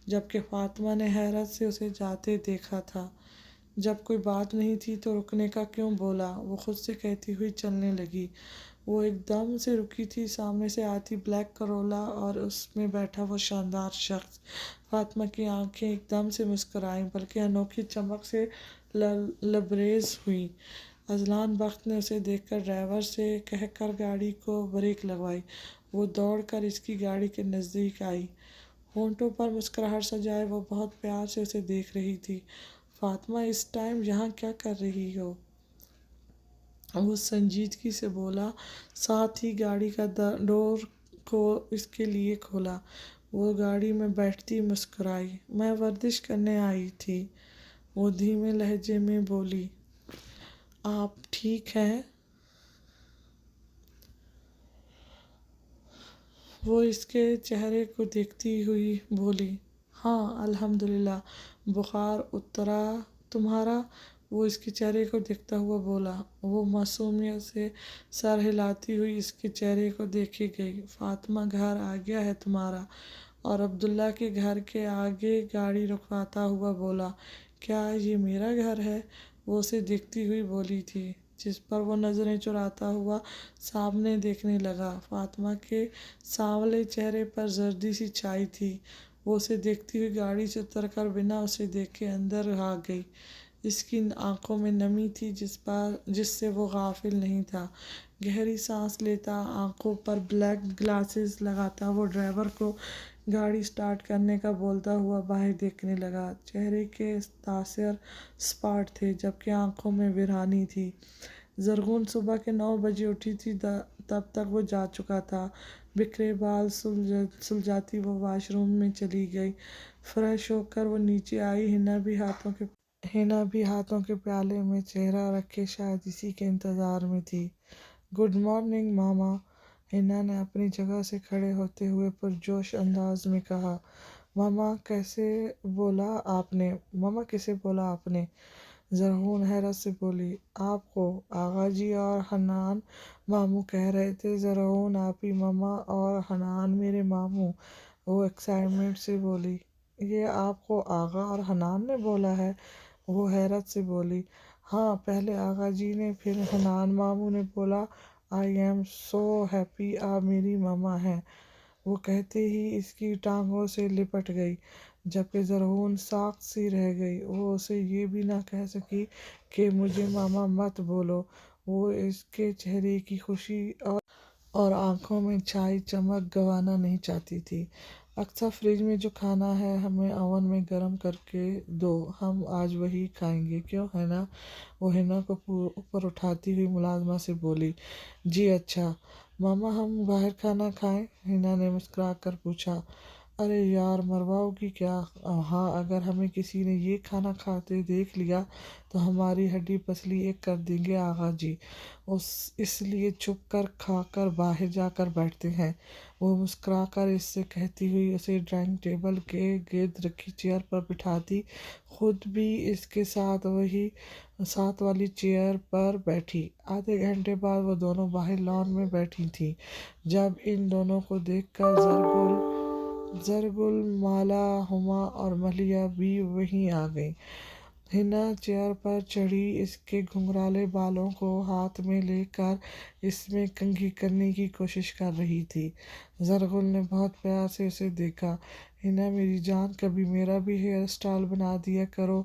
Speaker 1: جبکہ فاطمہ نے حیرت سے اسے جاتے دیکھا تھا۔ جب کوئی بات نہیں تھی تو رکنے کا کیوں بولا، وہ خود سے کہتی ہوئی چلنے لگی۔ وہ ایک دم سے رکی تھی، سامنے سے آتی بلیک کرولا اور اس میں بیٹھا وہ شاندار شخص۔ فاطمہ کی آنکھیں ایک دم سے مسکرائیں، بلکہ انوکھی چمک سے لبریز ہوئیں۔ اذلان بخت نے اسے دیکھ کر ڈرائیور سے کہہ کر گاڑی کو بریک لگوائی۔ وہ دوڑ کر اس کی گاڑی کے نزدیک آئی، ہونٹوں پر مسکراہٹ سجائے وہ بہت پیار سے اسے دیکھ رہی تھی۔ فاطمہ، اس ٹائم یہاں کیا کر رہی ہو؟ وہ سنجیدگی سے بولا، ساتھ ہی گاڑی کا ڈور کو اس کے لیے کھولا۔ وہ گاڑی میں بیٹھتی مسکرائی۔ میں ورزش کرنے آئی تھی، وہ دھیمے لہجے میں بولی۔ آپ ٹھیک ہیں؟ وہ اس کے چہرے کو دیکھتی ہوئی بولی، ہاں الحمدللہ، بخار اترا تمہارا؟ وہ اس کے چہرے کو دیکھتا ہوا بولا۔ وہ معصومیت سے سر ہلاتی ہوئی اس کے چہرے کو دیکھے گئی۔ فاطمہ، گھر آ گیا ہے تمہارا؟ اور عبداللہ کے گھر کے آگے گاڑی رکواتا ہوا بولا، کیا یہ میرا گھر ہے؟ وہ اسے دیکھتی ہوئی بولی تھی، جس پر وہ نظریں چراتا ہوا سامنے دیکھنے لگا۔ فاطمہ کے سانولے چہرے پر زردی سی چھائی تھی۔ وہ اسے دیکھتی ہوئی گاڑی سے اتر کر بنا اسے دیکھے اندر آ گئی۔ اس کی آنکھوں میں نمی تھی جس سے وہ غافل نہیں تھا۔ گہری سانس لیتا، آنکھوں پر بلیک گلاسز لگاتا وہ ڈرائیور کو گاڑی سٹارٹ کرنے کا بولتا ہوا باہر دیکھنے لگا۔ چہرے کے تاثر سپاٹ تھے، جبکہ آنکھوں میں ویرانی تھی۔ زرغون صبح کے 9 بجے اٹھی تھی، تب تک وہ جا چکا تھا۔ بکھرے بال سلجھاتی وہ واش روم میں چلی گئی۔ فریش ہو کر وہ نیچے آئی۔ ہنا بھی ہاتھوں کے پیالے میں چہرہ رکھے شاید اسی کے انتظار میں تھی۔ گڈ مارننگ ماما، ہنا نے اپنی جگہ سے کھڑے ہوتے ہوئے پرجوش انداز میں کہا۔ ماما کسے بولا آپ نے؟ زرغون حیرت سے بولی، آپ کو؟ آغا جی اور حنان ماموں کہہ رہے تھے۔ زرغون آپی ماما اور حنان میرے ماموں، وہ ایکسائٹمنٹ سے بولی۔ یہ آپ کو آغا اور حنان نے بولا ہے؟ وہ حیرت سے بولی۔ ہاں، پہلے آغا جی نے، پھر حنان ماموں نے بولا۔ آئی ایم سو ہیپی آپ میری ماما ہیں۔ وہ کہتے ہی اس کی ٹانگوں سے لپٹ گئی، جبکہ زرغون ساکت سی رہ گئی۔ وہ اسے یہ بھی نہ کہہ سکی کہ مجھے ماما مت بولو۔ وہ اس کے چہرے کی خوشی اور آنکھوں میں چھائی چمک گنوانا نہیں چاہتی تھی۔ اچھا، فریج میں جو کھانا ہے ہمیں اوون میں گرم کر کے دو، ہم آج وہی کھائیں گے، کیوں ہنا؟ وہ ہنا کو اوپر اٹھاتی ہوئی ملازمہ سے بولی۔ جی اچھا ماما، ہم باہر کھانا کھائیں؟ ہنا نے مسکرا کر پوچھا۔ ارے یار، مرواؤ گی کیا؟ ہاں، اگر ہمیں کسی نے یہ کھانا کھاتے دیکھ لیا تو ہماری ہڈی پسلی ایک کر دیں گے آغا جی، اس لیے چھپ کر کھا کر باہر جا کر بیٹھتے ہیں۔ وہ مسکرا کر اس سے کہتی ہوئی اسے ڈائننگ ٹیبل کے گرد رکھی چیئر پر بٹھاتی، خود بھی اس کے ساتھ والی چیئر پر بیٹھی۔ آدھے گھنٹے بعد وہ دونوں باہر لان میں بیٹھی تھیں، جب ان دونوں کو دیکھ کر زرگل، مالا، ہما اور ملیحہ بھی وہیں آ گئیں۔ ہنا چیئر پر چڑھی اس کے گھنگرالے بالوں کو ہاتھ میں لے کر اس میں کنگھی کرنے کی کوشش کر رہی تھی۔ زرگل نے بہت پیار سے اسے دیکھا۔ ہنا میری جان، کبھی میرا بھی ہیئر سٹائل بنا دیا کرو،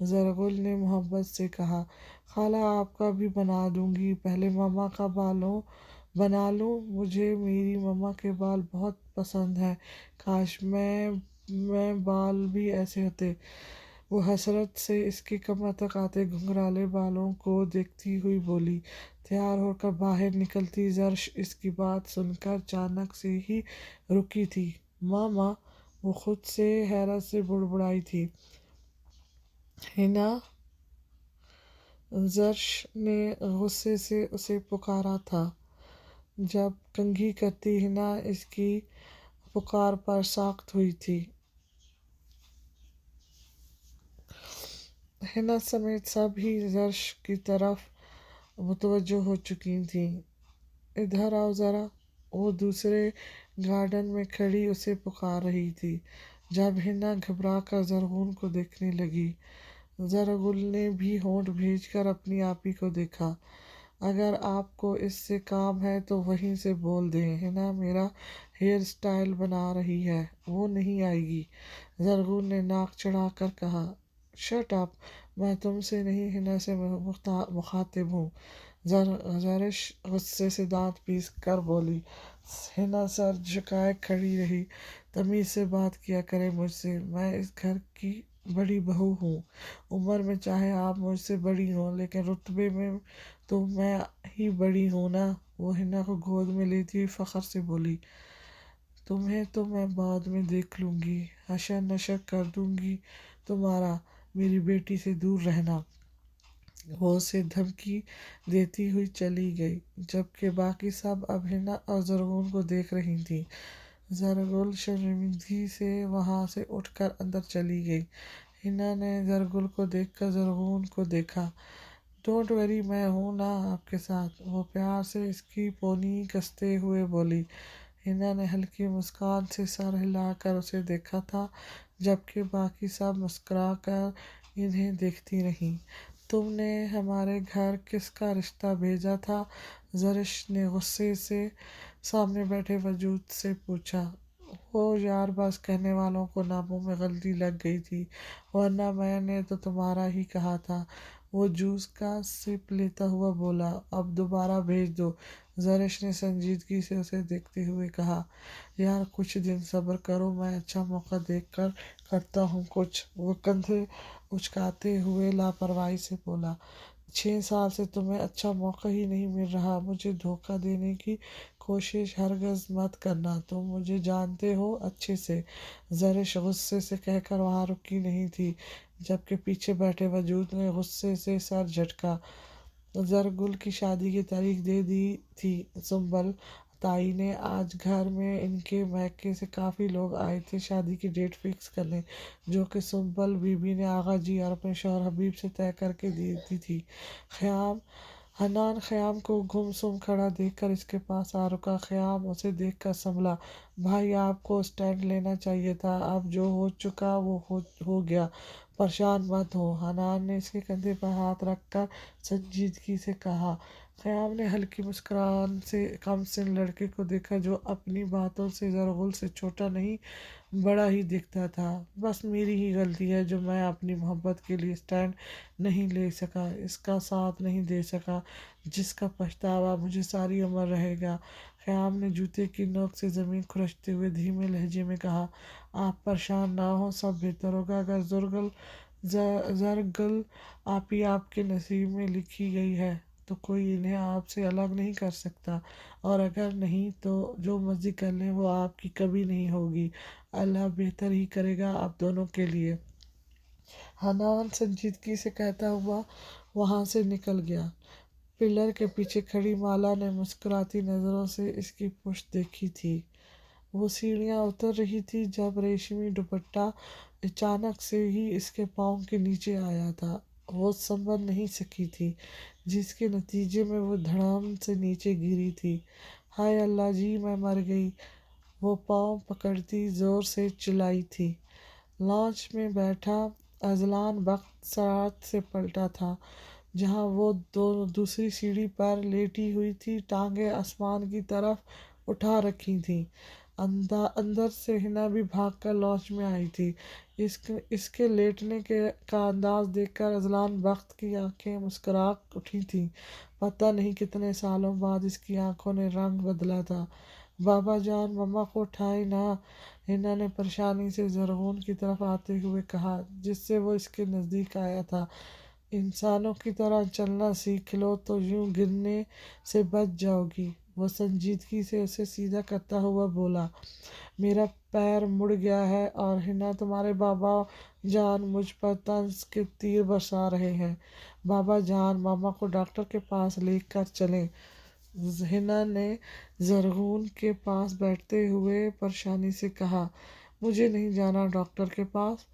Speaker 1: زرگل نے محبت سے کہا۔ خالہ، آپ کا بھی بنا دوں گی، پہلے ماما کا بنا لوں، مجھے میری ماما کے بال بہت پسند ہیں، کاش میں بال بھی ایسے ہوتے۔ وہ حسرت سے اس کی کمر تک آتے گھنگرالے بالوں کو دیکھتی ہوئی بولی۔ تیار ہو کر باہر نکلتی زرش اس کی بات سن کر اچانک سے ہی رکی تھی۔ ماما، وہ خود سے حیرت سے بڑبڑائی تھی۔ ہنا، زرش نے غصے سے اسے پکارا تھا۔ جب کنگھی کرتی ہنا اس کی پکار پر ساخت ہوئی تھی۔ ہنا سمیت سب ہی زرش کی طرف متوجہ ہو چکی تھیں۔ ادھر آؤ ذرا، وہ دوسرے گارڈن میں کھڑی اسے پکار رہی تھی جب ہنا گھبرا کر زرغون کو دیکھنے لگی۔ زرغل نے بھی ہونٹ بھیج کر اپنی آپی کو دیکھا۔ اگر آپ کو اس سے کام ہے تو وہیں سے بول دیں، ہنا میرا ہیئر سٹائل بنا رہی ہے، وہ نہیں آئے گی۔ زرغون نے ناک چڑھا کر کہا، شٹ اپ، میں تم سے نہیں ہنا سے مخاطب ہوں۔ زرش غصے سے دانت پیس کر بولی۔ ہنا سر جھکائے کھڑی رہی۔ تمیز سے بات کیا کریں مجھ سے، میں اس گھر کی بڑی بہو ہوں۔ عمر میں چاہے آپ مجھ سے بڑی ہوں لیکن رتبے میں تو میں ہی بڑی ہوں نا۔ وہ ہنا کو گود میں لیتی ہوئی فخر سے بولی، تمہیں تو میں بعد میں دیکھ لوں گی، حشر نشر کر دوں گی تمہارا، میری بیٹی سے دور رہنا۔ وہ اسے دھمکی دیتی ہوئی چلی گئی جبکہ باقی سب اب ہنا اور زرغون کو دیکھ رہی تھیں۔ زرغل شرمندگی سے وہاں سے اٹھ کر اندر چلی گئی۔ ہنا نے زرغل کو دیکھ کر زرغون کو دیکھا۔ ڈونٹ وری، میں ہوں نا آپ کے ساتھ، وہ پیار سے اس کی پونی کستے ہوئے بولی۔ ہنا نے ہلکی مسکان سے سر ہلا کر اسے دیکھا تھا جبکہ باقی سب مسکرا کر انہیں دیکھتی رہیں۔ تم نے ہمارے گھر کس کا رشتہ بھیجا تھا؟ زرش نے غصے سے سامنے بیٹھے وجود سے پوچھا۔ وہ یار بس کہنے والوں کو ناموں میں غلطی لگ گئی تھی، ورنہ میں نے تو تمہارا ہی کہا تھا، وہ جوس کا سپ لیتا ہوا بولا۔ اب دوبارہ بھیج دو، زرش نے سنجیدگی سے اسے دیکھتے ہوئے کہا۔ یار کچھ دن صبر کرو، میں اچھا موقع دیکھ کر کرتا ہوں کچھ، وہ کندھے اچکاتے ہوئے لاپرواہی سے بولا۔ 6 سال سے تمہیں اچھا موقع ہی نہیں مل رہا، مجھے دھوکہ دینے کی کوشش ہرگز مت کرنا، تم مجھے جانتے ہو اچھے سے، زرش غصے سے کہہ کر وہاں رکی نہیں تھی جبکہ پیچھے بیٹھے وجود نے غصے سے سر جھٹکا۔ زرغل کی شادی کی تاریخ دے دی تھی سنبل تائی نے، آج گھر میں ان کے میکے سے کافی لوگ آئے تھے شادی کی ڈیٹ فکس کرنے، جو کہ سنبل بی بی نے آغا جی اور اپنے شوہر حبیب سے طے کر کے دی تھی۔ حنان خیام کو گم سم کھڑا دیکھ کر اس کے پاس آ رکا۔ خیام اسے دیکھ کر سنبھلا۔ بھائی آپ کو اسٹینڈ لینا چاہیے تھا، اب جو ہو چکا وہ ہو گیا، پریشان مت ہو، حنان نے اس کے کندھے پر ہاتھ رکھ کر سنجیدگی سے کہا۔ خیام نے ہلکی مسکان سے کم سن لڑکے کو دیکھا جو اپنی باتوں سے زرغل سے چھوٹا نہیں بڑا ہی دکھتا تھا۔ بس میری ہی غلطی ہے جو میں اپنی محبت کے لیے اسٹینڈ نہیں لے سکا، اس کا ساتھ نہیں دے سکا، جس کا پچھتاوا مجھے ساری عمر رہے گا۔ خیام نے جوتے کی نوک سے زمین کھرچتے ہوئے دھیمے لہجے میں کہا، آپ پریشان نہ ہوں، سب بہتر ہوگا۔ اگر زرغل آپی آپ کے نصیب میں لکھی گئی ہے تو کوئی انہیں آپ سے الگ نہیں کر سکتا، اور اگر نہیں تو جو مرضی کر لیں وہ آپ کی کبھی نہیں ہوگی، اللہ بہتر ہی کرے گا آپ دونوں کے لیے، حنان سنجیدگی سے کہتا ہوا وہاں سے نکل گیا۔ پلر کے پیچھے کھڑی مالا نے مسکراتی نظروں سے اس کی پشت دیکھی تھی۔ وہ سیڑھیاں اتر رہی تھی جب ریشمی دوپٹہ اچانک سے ہی اس کے پاؤں کے نیچے آیا تھا۔ وہ سنبھل نہیں سکی تھی جس کے نتیجے میں وہ دھڑام سے نیچے گری تھی۔ ہائے اللہ جی، میں مر گئی، وہ پاؤں پکڑتی زور سے چلائی تھی۔ لانچ میں بیٹھا اذلان بخت سرعت سے پلٹا تھا جہاں وہ دوسری سیڑھی پر لیٹی ہوئی تھی، ٹانگیں آسمان کی طرف اٹھا رکھی تھیں۔ اندر سے ہنا بھی بھاگ کر لانچ میں آئی تھی۔ اس کے لیٹنے کا انداز دیکھ کر اذلان بخت کی آنکھیں مسکرا اٹھی تھیں، پتہ نہیں کتنے سالوں بعد اس کی آنکھوں نے رنگ بدلا تھا۔ بابا جان، مما کو اٹھائیں نا، ہنا نے پریشانی سے زرغون کی طرف آتے ہوئے کہا جس سے وہ اس کے نزدیک آیا تھا۔ انسانوں کی طرح چلنا سیکھ لو تو یوں گرنے سے بچ جاؤ گی، وہ سنجیدگی سے اسے سیدھا کرتا ہوا بولا۔ میرا پیر مڑ گیا ہے اور ہنا تمہارے بابا جان مجھ پر طنز کے تیر برسا رہے ہیں، بابا جان ماما کو ڈاکٹر کے پاس لے کر چلیں، ہنا نے زرغون کے پاس بیٹھتے ہوئے پریشانی سے کہا۔ مجھے نہیں جانا ڈاکٹر کے پاس،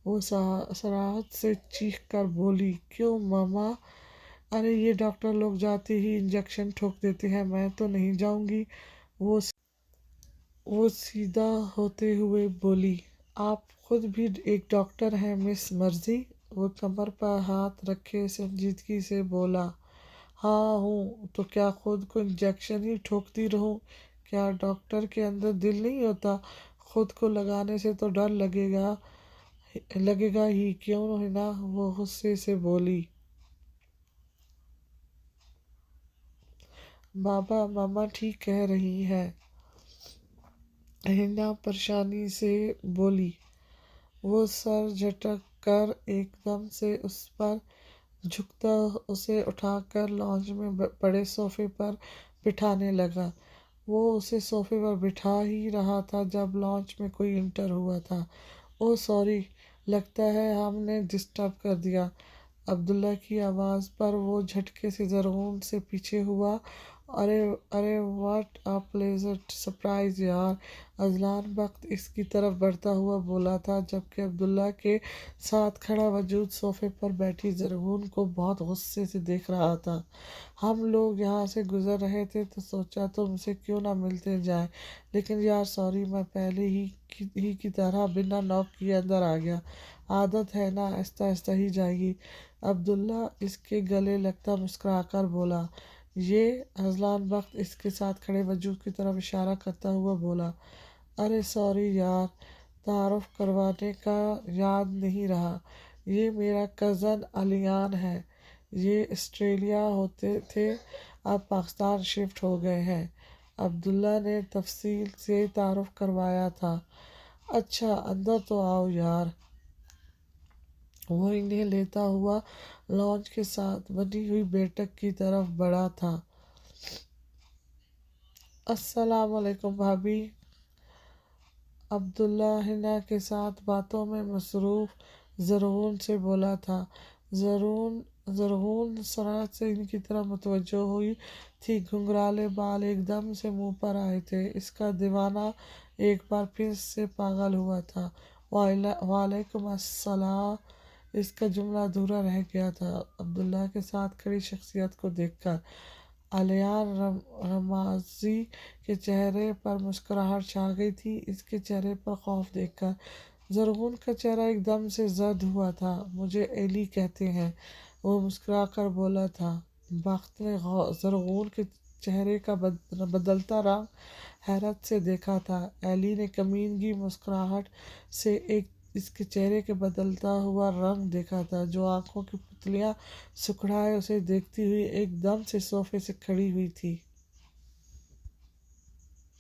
Speaker 1: وہ صراحت سے چیخ کر بولی۔ کیوں ماما؟ ارے یہ ڈاکٹر لوگ جاتے ہی انجیکشن ٹھوک دیتے ہیں، میں تو نہیں جاؤں گی، وہ وہ سیدھا ہوتے ہوئے بولی، آپ خود بھی ایک ڈاکٹر ہیں مس مرزی؟ وہ کمر پر ہاتھ رکھے سنجیدگی سے بولا، ہاں ہوں، تو کیا خود کو انجیکشن ہی ٹھوکتی رہوں؟ کیا ڈاکٹر کے اندر دل نہیں ہوتا؟ خود کو لگانے سے تو ڈر لگے گا ہی، کیوں نہ؟ وہ غصے سے بولی۔ بابا ماما ٹھیک کہہ رہی ہے، ہنا پریشانی سے بولی۔ وہ سر جھٹک کر ایک دم سے اس پر جھکتا اسے اٹھا کر لانچ میں پڑے صوفے پر بٹھانے لگا۔ وہ اسے صوفے پر بٹھا ہی رہا تھا جب لانچ میں کوئی انٹر ہوا تھا۔ اوہ سوری، لگتا ہے ہم نے ڈسٹرب کر دیا۔ عبداللہ کی آواز پر وہ جھٹکے سے زرغون سے پیچھے ہوا۔ ارے واٹ اے پلیزنٹ سرپرائز یار، اذلان بخت اس کی طرف بڑھتا ہوا بولا تھا، جبکہ عبداللہ کے ساتھ کھڑا وجود صوفے پر بیٹھی زرغون کو بہت غصے سے دیکھ رہا تھا۔ ہم لوگ یہاں سے گزر رہے تھے تو سوچا تم سے کیوں نہ ملتے جائیں، لیکن یار سوری، میں پہلے ہی کی طرح بنا نوک کیے اندر آ گیا۔ عادت ہے نا، آہستہ آہستہ ہی جائے گی۔ عبداللہ اس کے گلے لگتا مسکرا کر بولا۔ یہ اذلان بخت اس کے ساتھ کھڑے وجود کی طرف اشارہ کرتا ہوا بولا۔ ارے سوری یار، تعارف کروانے کا یاد نہیں رہا، یہ میرا کزن علیان ہے، یہ آسٹریلیا ہوتے تھے، اب پاکستان شفٹ ہو گئے ہیں۔ عبداللہ نے تفصیل سے تعارف کروایا تھا۔ اچھا اندر تو آؤ یار۔ وہ انہیں لیتا ہوا لانچ کے ساتھ بنی ہوئی بیٹھک کی طرف بڑھا تھا۔ السلام علیکم بھابھی، عبداللہ حنا کے ساتھ باتوں میں مصروف زرغون سے بولا تھا۔ زرغون سرعت سے ان کی طرف متوجہ ہوئی تھی، گھنگرالے بال ایک دم سے منہ پر آئے تھے، اس کا دیوانہ ایک بار پھر سے پاگل ہوا تھا۔ وعلیکم السلام، اس کا جملہ ادھورا رہ گیا تھا عبداللہ کے ساتھ کھڑی شخصیت کو دیکھ کر۔ علیان رمازی کے چہرے پر مسکراہٹ چھا گئی تھی، اس کے چہرے پر خوف دیکھ کر زرغون کا چہرہ ایک دم سے زرد ہوا تھا۔ مجھے ایلی کہتے ہیں، وہ مسکرا کر بولا تھا۔ بخت نے زرغون کے چہرے کا بدلتا رنگ حیرت سے دیکھا تھا۔ ایلی نے کمینگی مسکراہٹ سے اس کے چہرے کے بدلتا ہوا رنگ دیکھا تھا، جو آنکھوں کی پتلیاں سکھڑائے اسے دیکھتی ہوئی ایک دم سے صوفے سے کھڑی ہوئی تھی۔